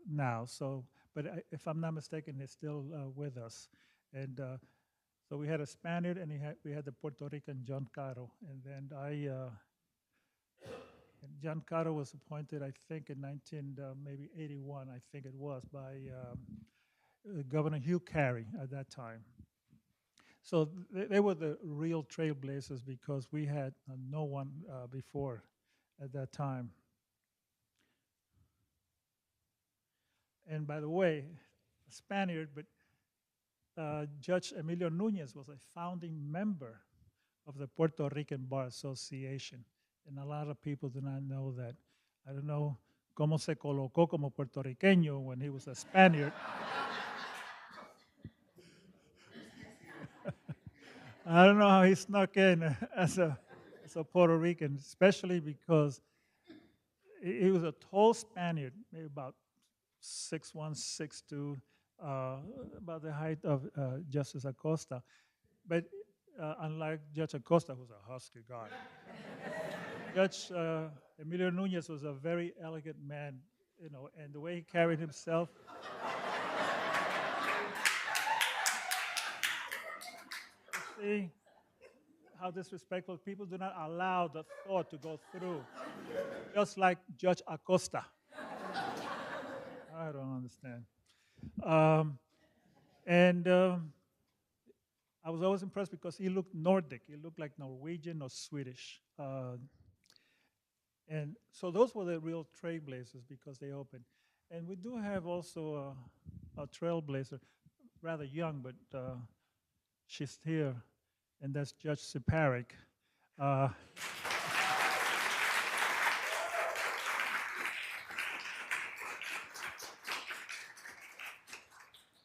now. So, but if I'm not mistaken, he's still with us. And so we had a Spaniard, and we had the Puerto Rican John Caro, and then and John Caro was appointed, I think, in maybe 81, I think it was, by Governor Hugh Carey at that time. So they were the real trailblazers because we had no one before at that time. And by the way, a Spaniard, but Judge Emilio Nunez was a founding member of the Puerto Rican Bar Association. And a lot of people do not know that. I don't know cómo se colocó como puertorriqueño when he was a Spaniard. I don't know how he snuck in as a Puerto Rican, especially because he was a tall Spaniard, maybe about 6'1", 6'2", about the height of Justice Acosta. But unlike Judge Acosta, who's a husky guy, Judge Emilio Nunez was a very elegant man, you know, and the way he carried himself. See how disrespectful people do not allow the thought to go through, just like Judge Acosta. I don't understand. I was always impressed because he looked Nordic. He looked like Norwegian or Swedish. And so those were the real trailblazers because they opened. And we do have also a trailblazer, rather young, but she's here, and that's Judge Siparik.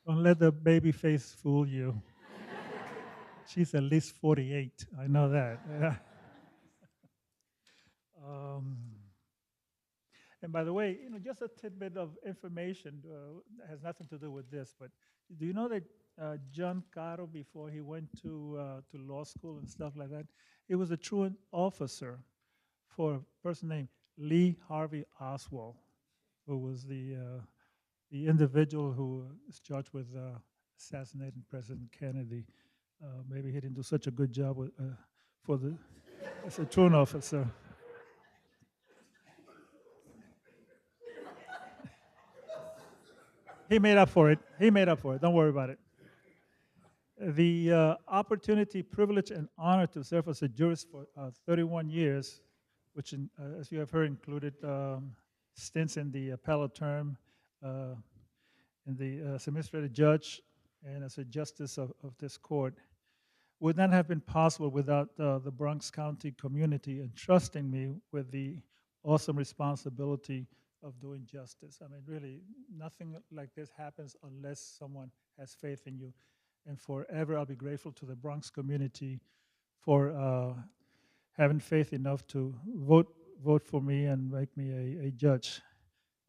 Don't let the baby face fool you. She's at least 48. I know that. And by the way, you know, just a tidbit of information that has nothing to do with this, but do you know that John Caro, before he went to law school and stuff like that, he was a truant officer for a person named Lee Harvey Oswald, who was the individual who is charged with assassinating President Kennedy. Maybe he didn't do such a good job with, as a truant officer. He made up for it. He made up for it. Don't worry about it. The opportunity, privilege, and honor to serve as a jurist for 31 years, which, as you have heard, included stints in the appellate term, in the administrative judge, and as a justice of this court, would not have been possible without the Bronx County community entrusting me with the awesome responsibility of doing justice. I mean, really, nothing like this happens unless someone has faith in you. And forever, I'll be grateful to the Bronx community for having faith enough to vote for me and make me a judge.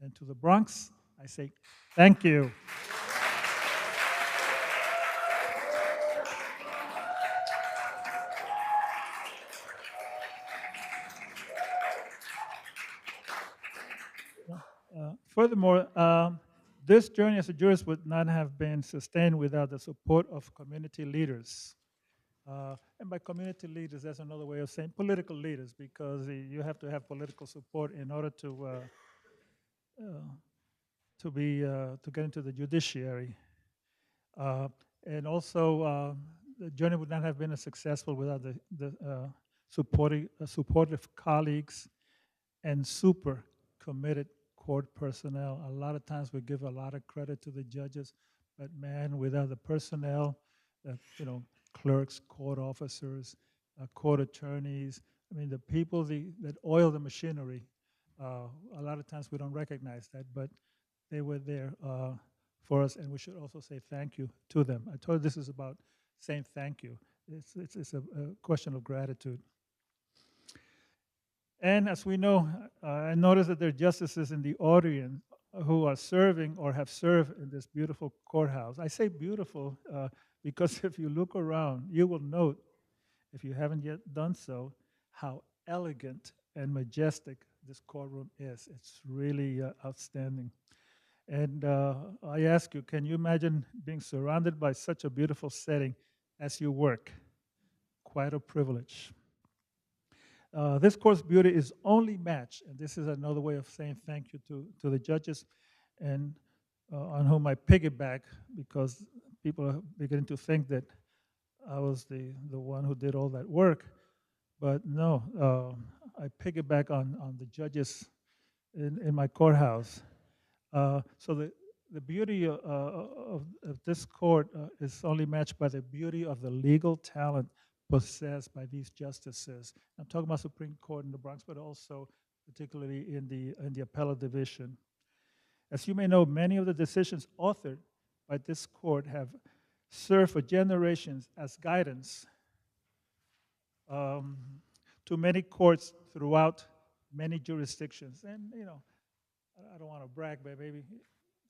And to the Bronx, I say thank you. Furthermore, this journey as a jurist would not have been sustained without the support of community leaders. And by community leaders, that's another way of saying political leaders, because you have to have political support in order to get into the judiciary. And also, the journey would not have been as successful without the supportive colleagues and super committed court personnel. A lot of times we give a lot of credit to the judges, but man, without the personnel, you know, clerks, court officers, court attorneys, I mean, the people that oil the machinery, a lot of times we don't recognize that, but they were there for us, and we should also say thank you to them. I told you this is about saying thank you. It's a question of gratitude. And as we know, I noticed that there are justices in the audience who are serving or have served in this beautiful courthouse. I say beautiful because if you look around, you will note, if you haven't yet done so, how elegant and majestic this courtroom is. It's really outstanding. And I ask you, can you imagine being surrounded by such a beautiful setting as you work? Quite a privilege. This court's beauty is only matched, and this is another way of saying thank you to the judges, and on whom I piggyback, because people are beginning to think that I was the one who did all that work. But no, I piggyback on the judges in my courthouse. So the beauty of this court is only matched by the beauty of the legal talent possessed by these justices. I'm talking about Supreme Court in the Bronx, but also particularly in the appellate division. As you may know, many of the decisions authored by this court have served for generations as guidance to many courts throughout many jurisdictions. And, you know, I don't want to brag, but maybe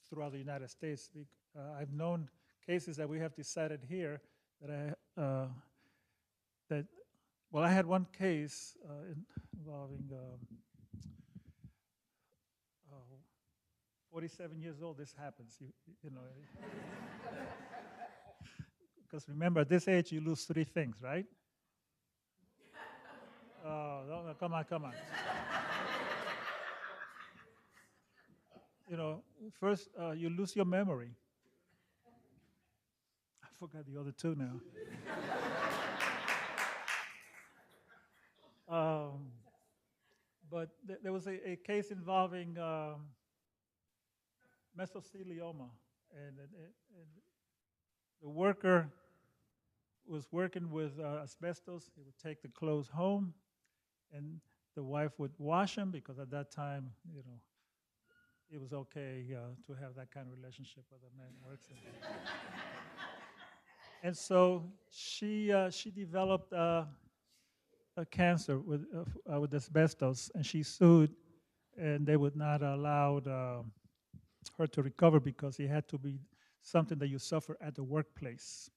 throughout the United States. I've known cases that we have decided here that I had one case involving 47 years old, this happens, you know. Because remember, at this age, you lose 3 things, right? No, come on. You know, first, you lose your memory. I forgot the other 2 now. But there was a case involving mesothelioma, and the worker was working with asbestos. He would take the clothes home, and the wife would wash them, because at that time, you know, it was okay to have that kind of relationship with a man who works in. And so she developed a cancer with asbestos, and she sued, and they would not allow her to recover because it had to be something that you suffer at the workplace.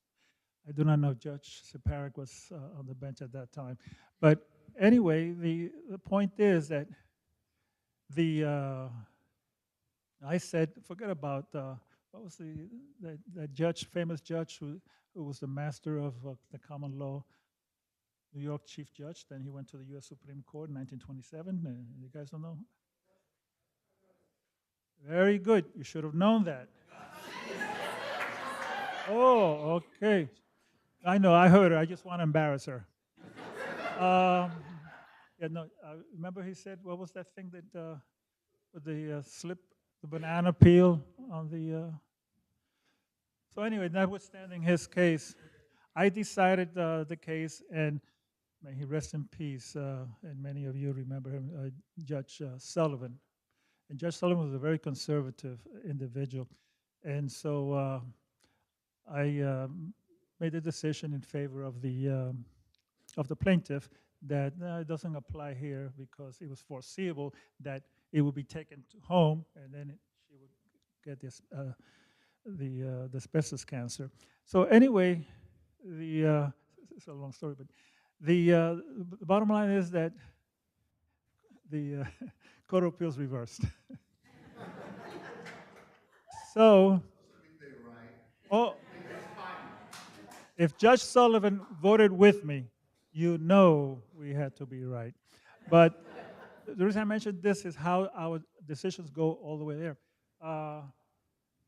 I do not know if Judge Siparik was on the bench at that time. But anyway, the point is that I said, forget about, what was that judge, famous judge who was the master of the common law, New York Chief Judge. Then he went to the U.S. Supreme Court in 1927. You guys don't know? Very good. You should have known that. Oh, okay. I know, I heard her. I just want to embarrass her. Remember he said, what was that thing that, with the slip, the banana peel on the... So anyway, notwithstanding his case, I decided the case, and may he rest in peace, and many of you remember him, Judge Sullivan. And Judge Sullivan was a very conservative individual. And so I made a decision in favor of the plaintiff that it doesn't apply here because it was foreseeable that it would be taken home, and then she would get this the asbestos cancer. So anyway, it's a long story, but the bottom line is that the Court of Appeals reversed. So, if Judge Sullivan voted with me, you know we had to be right. But the reason I mentioned this is how our decisions go all the way there.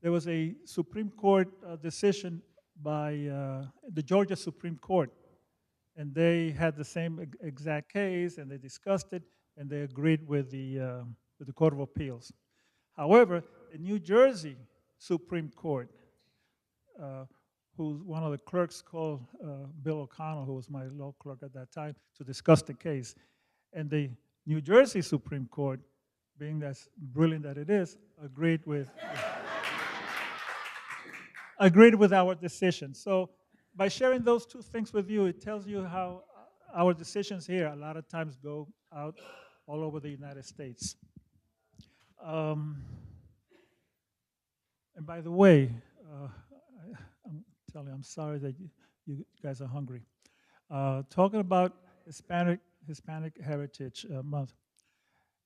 There was a Supreme Court decision by the Georgia Supreme Court, and they had the same exact case, and they discussed it, and they agreed with the Court of Appeals. However, the New Jersey Supreme Court, who one of the clerks called Bill O'Connell, who was my law clerk at that time, to discuss the case. And the New Jersey Supreme Court being as brilliant that it is, agreed with our decision. So by sharing those two things with you, it tells you how our decisions here a lot of times go out all over the United States. And by the way, I'm telling you, I'm sorry that you guys are hungry. Talking about Hispanic Heritage Month,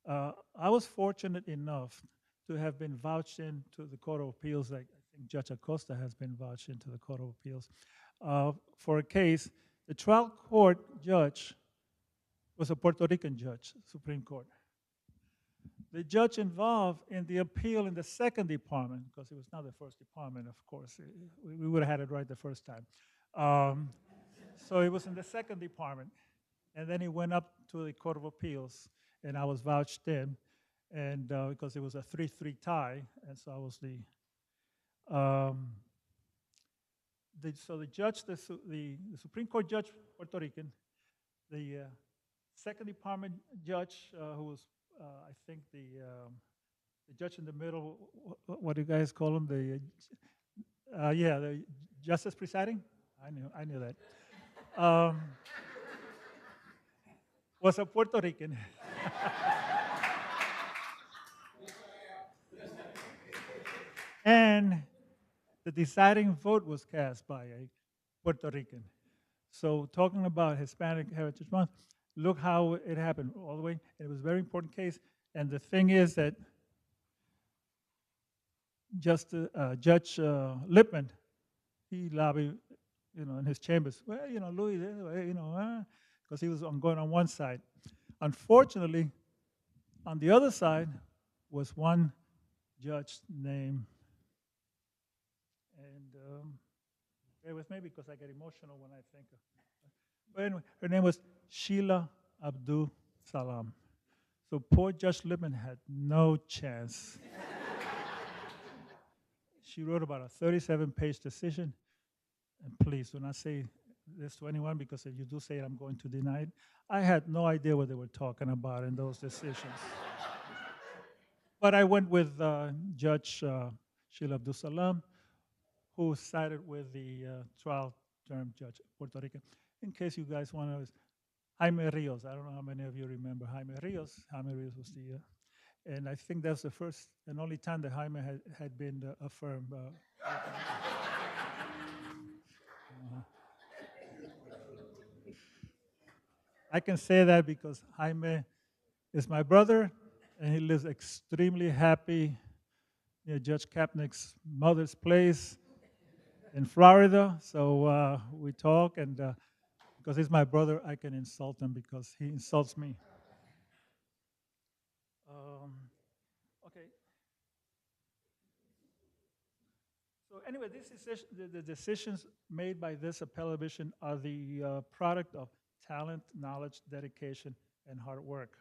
I was fortunate enough to have been vouched in to the Court of Appeals, like I think Judge Acosta has been vouched into the Court of Appeals, for a case. The trial court judge was a Puerto Rican judge, Supreme Court. The judge involved in the appeal in the second department, because it was not the first department, of course. We would have had it right the first time. So it was in the second department. And then he went up to the Court of Appeals, and I was vouched in, and because it was a 3-3 tie, and so I was so the judge, the Supreme Court judge, Puerto Rican, the second department judge, who was, I think, the judge in the middle, what do you guys call him? The justice presiding? I knew that. Was a Puerto Rican. And the deciding vote was cast by a Puerto Rican. So talking about Hispanic Heritage Month, look how it happened all the way. It was a very important case. And the thing is that Judge Lippman, he lobbied, in his chambers, well, Louis, because he was going on one side. Unfortunately, on the other side was one judge named, and bear with me because I get emotional when I think of her. But anyway, her name was Sheila Abdul Salam. So poor Judge Lippman had no chance. She wrote about a 37-page decision. And please do not say this to anyone, because if you do say it, I'm going to deny it. I had no idea what they were talking about in those decisions. But I went with Judge Sheila Abdul Salam, who sided with the trial term judge, Puerto Rican. In case you guys want to know, Jaime Rios. I don't know how many of you remember Jaime Rios. Jaime Rios was the, and I think that's the first and only time that Jaime had been affirmed. I can say that because Jaime is my brother, and he lives extremely happy near Judge Kapnick's mother's place in Florida. So we talk, and because he's my brother, I can insult him because he insults me. Okay. So anyway, the decisions made by this appellate division are the product of talent, knowledge, dedication, and hard work.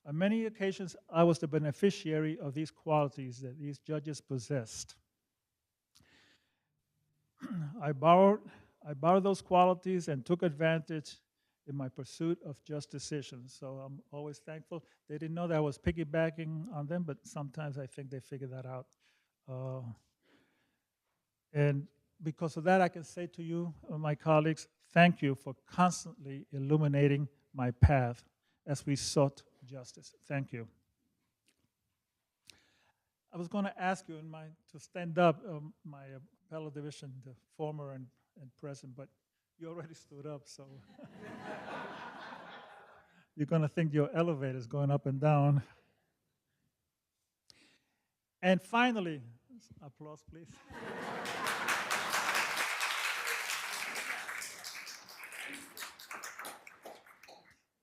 On many occasions, I was the beneficiary of these qualities that these judges possessed. I borrowed those qualities and took advantage in my pursuit of just decisions. So I'm always thankful. They didn't know that I was piggybacking on them, but sometimes I think they figured that out. And because of that, I can say to you, my colleagues, thank you for constantly illuminating my path as we sought justice. Thank you. I was going to ask you to stand up, my appellate division, the former and present, but you already stood up, so you're going to think your elevator is going up and down. And finally, applause, please.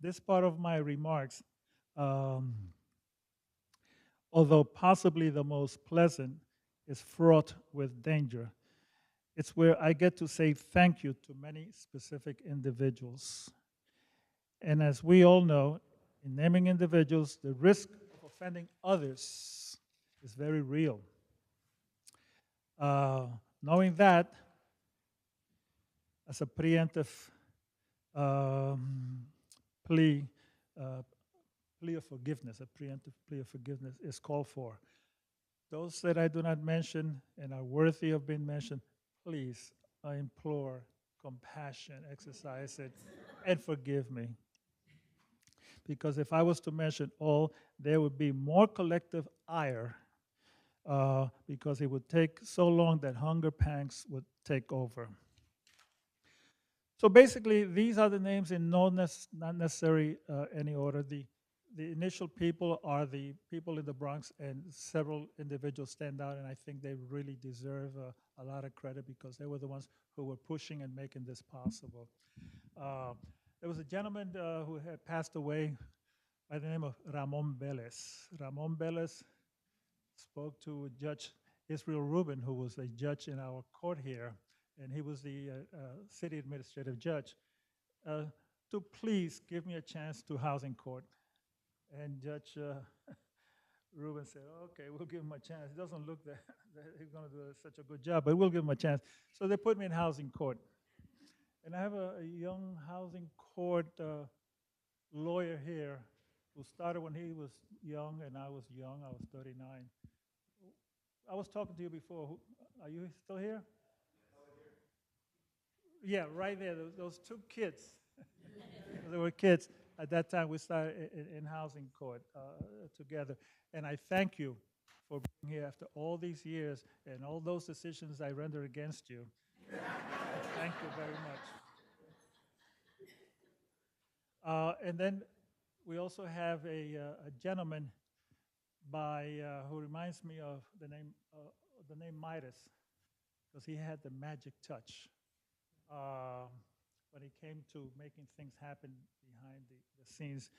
This part of my remarks, although possibly the most pleasant, is fraught with danger. It's where I get to say thank you to many specific individuals. And as we all know, in naming individuals, the risk of offending others is very real. Knowing that, as a preemptive plea, plea of forgiveness, a preemptive plea of forgiveness is called for. Those that I do not mention and are worthy of being mentioned, please, I implore compassion, exercise it, and forgive me. Because if I was to mention all, there would be more collective ire because it would take so long that hunger pangs would take over. So basically, these are the names in not necessary any order. The initial people are the people in the Bronx, and several individuals stand out, and I think they really deserve a lot of credit because they were the ones who were pushing and making this possible. There was a gentleman who had passed away by the name of Ramon Velez. Ramon Velez spoke to Judge Israel Rubin, who was a judge in our court here, and he was the city administrative judge, to please give me a chance to housing court. And Judge Rubin said, okay, we'll give him a chance. It doesn't look that he's going to do such a good job, but we'll give him a chance. So they put me in housing court. And I have a young housing court lawyer here who started when he was young and I was young. I was 39. I was talking to you before. Are you still here? Yeah, right there. Those two kids. They were kids. At that time, we started in housing court together. And I thank you for being here after all these years and all those decisions I rendered against you. Thank you very much. And then we also have a gentleman who reminds me of the name Midas, because he had the magic touch when it came to making things happen behind the scenes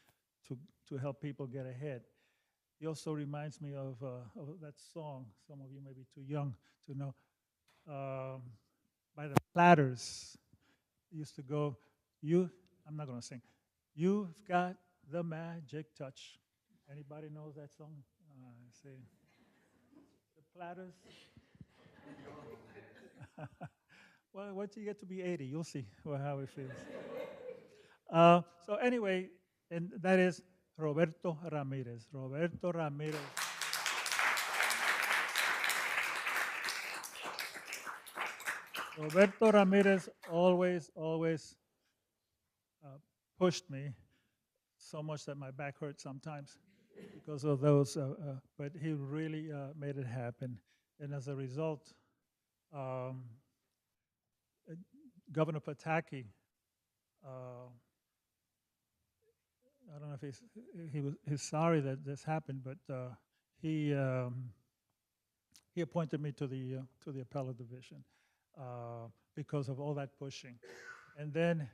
to help people get ahead. He also reminds me of that song, some of you may be too young to know, by the Platters. It used to go, I'm not going to sing, you've got the magic touch. Anybody knows that song? I see. The Platters. Well, once you get to be 80, you'll see how it feels. So anyway, and that is Roberto Ramirez. Roberto Ramirez. Roberto Ramirez always pushed me so much that my back hurts sometimes because of those, but he really made it happen. And as a result, Governor Pataki, I don't know if he's sorry that this happened, but he appointed me to the appellate division because of all that pushing. And then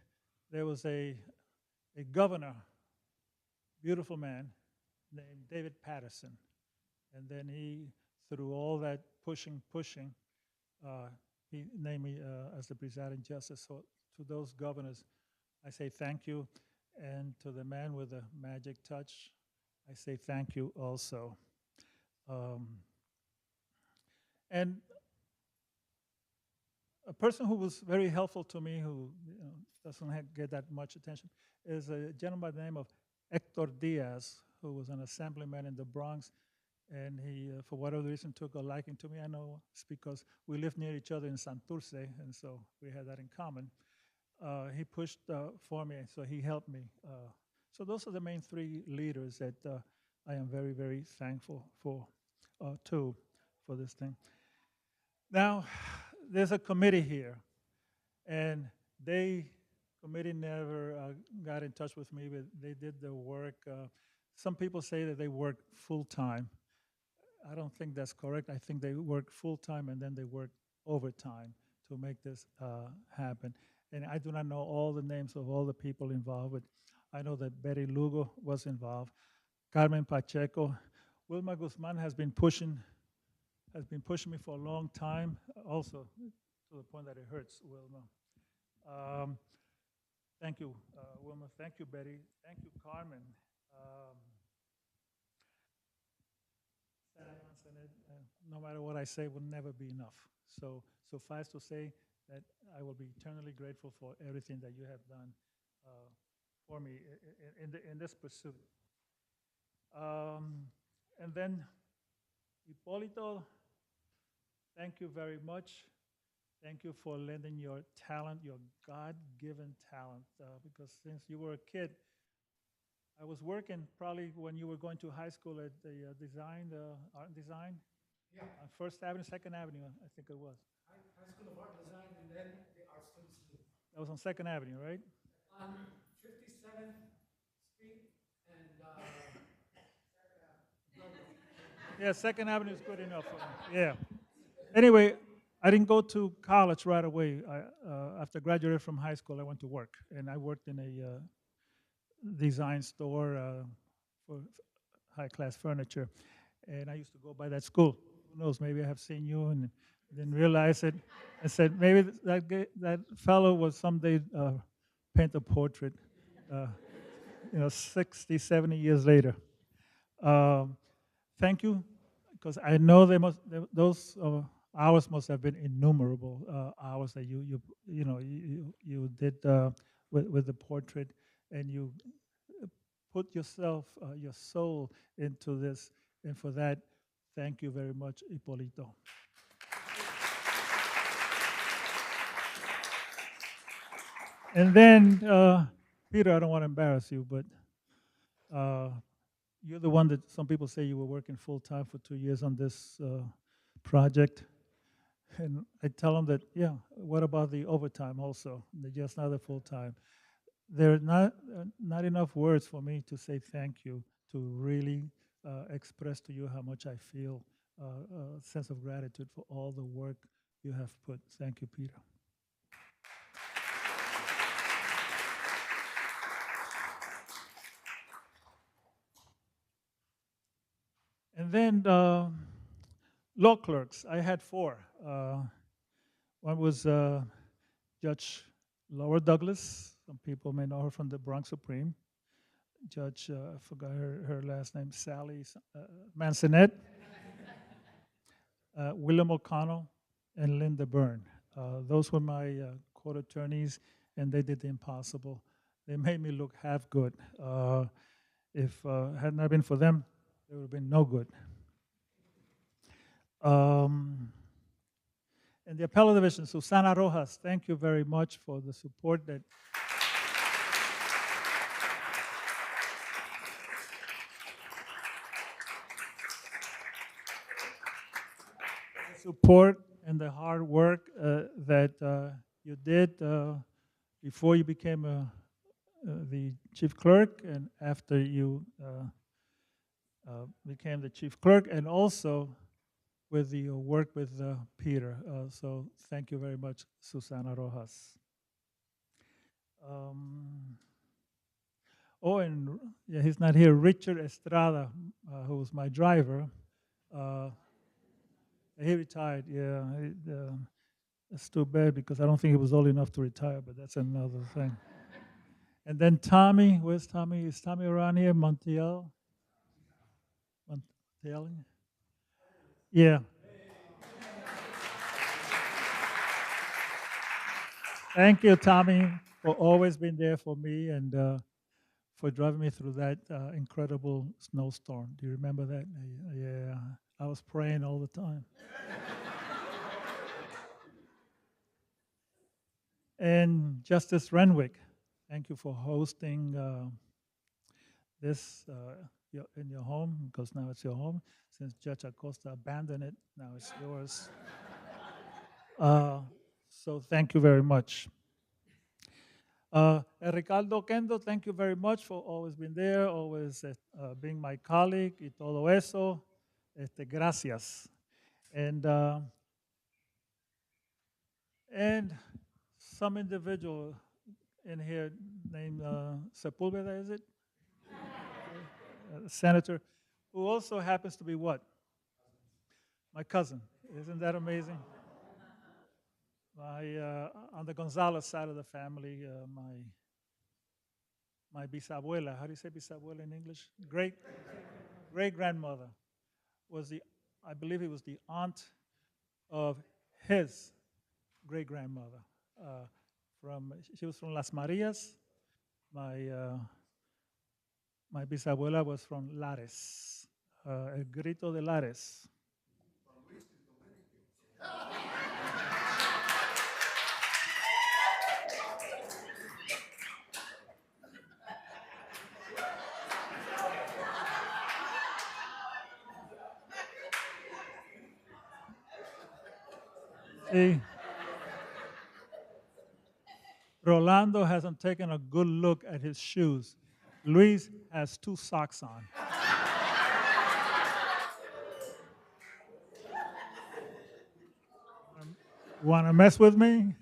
there was a governor, beautiful man, named David Patterson. And then he, through all that pushing, he named me as the presiding justice. So to those governors, I say thank you. And to the man with the magic touch, I say thank you also. And a person who was very helpful to me, who doesn't get that much attention, is a gentleman by the name of Hector Diaz, who was an assemblyman in the Bronx. And he, for whatever reason, took a liking to me. I know it's because we lived near each other in Santurce, and so we had that in common. He pushed for me, so he helped me. So those are the main three leaders that I am very, very thankful for this thing. Now, there's a committee here, and committee never got in touch with me, but they did the work. Some people say that they work full-time. I don't think that's correct. I think they work full-time and then they work overtime to make this happen. And I do not know all the names of all the people involved, but I know that Betty Lugo was involved, Carmen Pacheco. Wilma Guzman has been pushing me for a long time, also to the point that it hurts, Wilma. Thank you, Wilma. Thank you, Betty. Thank you, Carmen. No matter what I say, will never be enough. So suffice to say that I will be eternally grateful for everything that you have done for me in this pursuit. And then, Hipólito, thank you very much. Thank you for lending your talent, your God-given talent, because since you were a kid, I was working probably when you were going to high school at the art and design. Yeah. On First Avenue, Second Avenue, I think it was. High School of Art and Design, and then the Art Students League. That was on Second Avenue, right? On 57th Street and Yeah, Second Avenue is good enough for me. Yeah. Anyway, I didn't go to college right away. After graduating from high school, I went to work, and I worked in a design store for high-class furniture, and I used to go by that school. Who knows? Maybe I have seen you and didn't realize it. I said maybe that fellow will someday paint a portrait. 60, 70 years later. Thank you, because I know those hours must have been innumerable hours that you did with the portrait, and you put yourself, your soul into this, and for that, thank you very much, Hipólito. And then, Peter, I don't want to embarrass you, but you're the one that some people say you were working full-time for 2 years on this project. And I tell them that, yeah, what about the overtime also? They're just not the full-time. There are not enough words for me to say thank you, to really express to you how much I feel, a sense of gratitude for all the work you have put. Thank you, Peter. And then law clerks, I had 4. One was Judge Laura Douglas. Some people may know her from the Bronx Supreme. Judge, I forgot her last name, Sally Mansonet. William O'Connell and Linda Byrne. Those were my court attorneys, and they did the impossible. They made me look half good. If it had not been for them, there would have been no good. And the appellate division, Susana Rojas, thank you very much for the support that and the hard work that you did before you became the chief clerk and after you became the chief clerk, and also with the work with Peter. So thank you very much, Susana Rojas. And yeah, he's not here. Richard Estrada, who was my driver, he retired. Yeah, it's too bad because I don't think he was old enough to retire, but that's another thing. And then Tommy, where's Tommy? Is Tommy around here? Montiel? Montiel? Yeah. Thank you, Tommy, for always being there for me and for driving me through that incredible snowstorm. Do you remember that? Yeah, I was praying all the time. And Justice Renwick, thank you for hosting this in your home, because now it's your home. Since Judge Acosta abandoned it, now it's yours. So thank you very much. Ricardo Kendo, thank you very much for always being there, always being my colleague, y todo eso. Gracias. And some individual in here named Sepulveda, is it? Senator, who also happens to be what? My cousin. Isn't that amazing? On the Gonzalez side of the family, my bisabuela, how do you say bisabuela in English? Great-grandmother was I believe it was the aunt of his great-grandmother. She was from Las Marias. My bisabuela was from Lares. El Grito de Lares. See, Rolando hasn't taken a good look at his shoes. Luis has 2 socks on. Want to mess with me?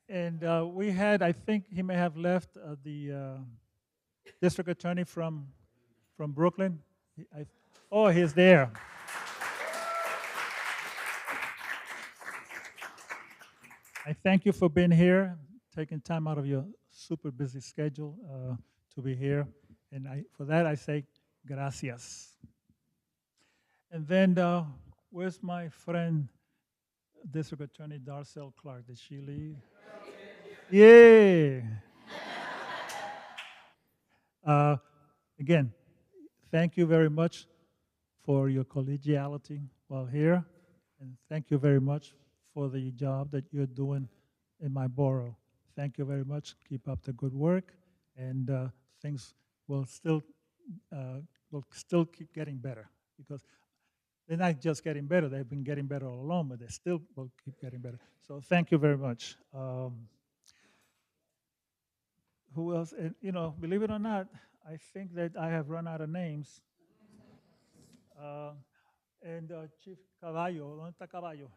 And we had, I think he may have left the district attorney from Brooklyn. Oh, he's there. I thank you for being here, taking time out of your super busy schedule to be here. And for that, I say gracias. And then where's my friend, District Attorney Darcel Clark? Did she leave? Yeah. Again, thank you very much for your collegiality while here. And thank you very much for the job that you're doing in my borough. Thank you very much. Keep up the good work. And things will still keep getting better, because they're not just getting better. They've been getting better all along, but they still will keep getting better. So thank you very much. Who else? And, believe it or not, I think that I have run out of names. And Chief Caballo, ¿dónde está Caballo?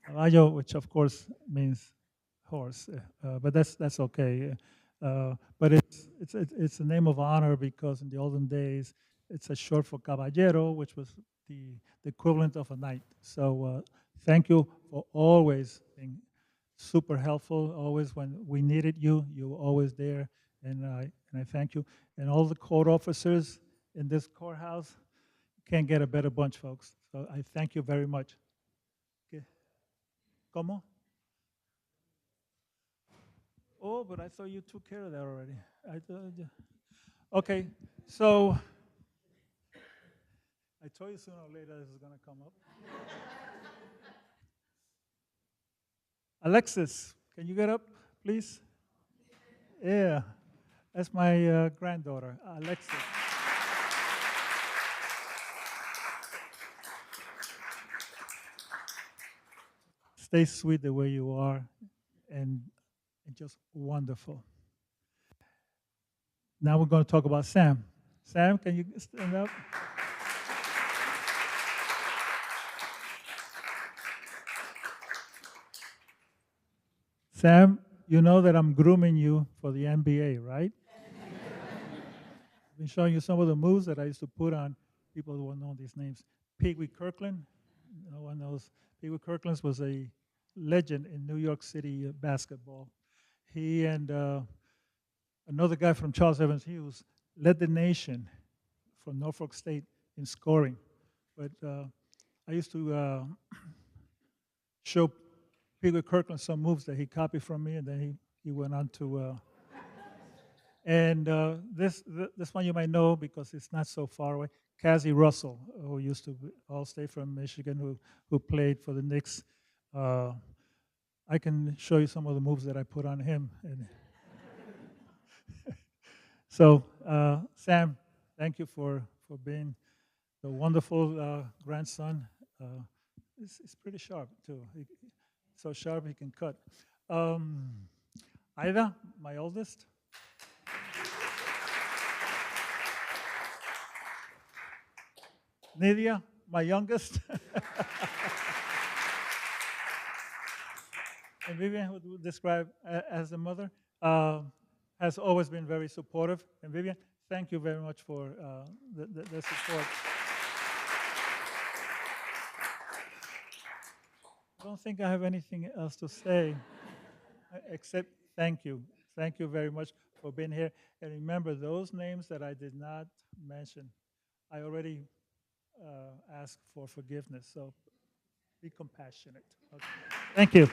Caballo, which of course means horse, but that's okay. But it's a name of honor, because in the olden days it's a short for caballero, which was the equivalent of a knight. So thank you for always being super helpful. Always when we needed you, you were always there, and I thank you. And all the court officers in this courthouse, can't get a better bunch, folks. So I thank you very much. Okay. ¿Cómo? Oh, but I thought you took care of that already. Okay, so I told you sooner or later this is going to come up. Alexis, can you get up, please? Yeah, that's my granddaughter, Alexis. Stay sweet the way you are, and just wonderful. Now we're going to talk about Sam. Sam, can you stand up? Sam, you know that I'm grooming you for the NBA, right? I've been showing you some of the moves that I used to put on people who won't know these names. Pee Wee Kirkland, no one knows. Pee Wee Kirkland was a legend in New York City basketball. He and another guy from Charles Evans Hughes led the nation from Norfolk State in scoring. But I used to show Pee Wee Kirkland some moves that he copied from me, and then he went on to. And this one you might know because it's not so far away. Cassie Russell, who used to All-State from Michigan, who played for the Knicks. I can show you some of the moves that I put on him. And so, Sam, thank you for being the wonderful grandson. It's pretty sharp, too. So sharp he can cut. Ida, my oldest. Nidia, my youngest. And Vivian, who we describe as the mother, has always been very supportive. And Vivian, thank you very much for the support. I don't think I have anything else to say except thank you. Thank you very much for being here. And remember, those names that I did not mention, I already ask for forgiveness. So be compassionate. Okay. Thank you.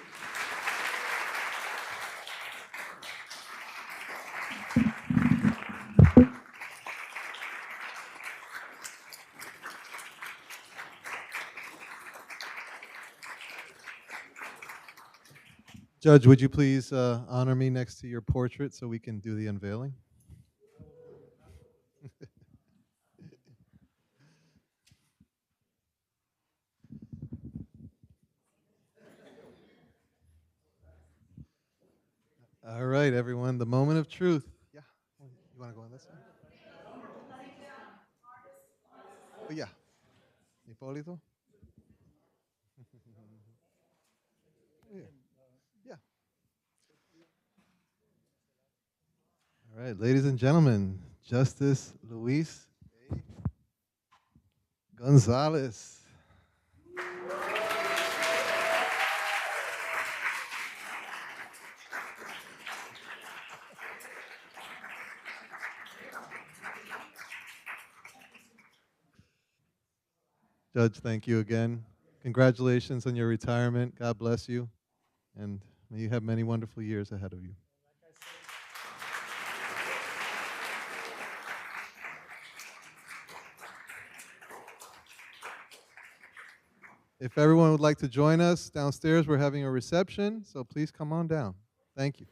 Judge, would you please honor me next to your portrait so we can do the unveiling? All right, everyone, the moment of truth. Yeah, you want to go on this side? Oh, yeah. Hipólito? Yeah. Yeah. All right, ladies and gentlemen, Justice Luis A. Gonzalez. Judge, thank you again. Congratulations on your retirement. God bless you. And may you have many wonderful years ahead of you. If everyone would like to join us downstairs, we're having a reception, so please come on down. Thank you.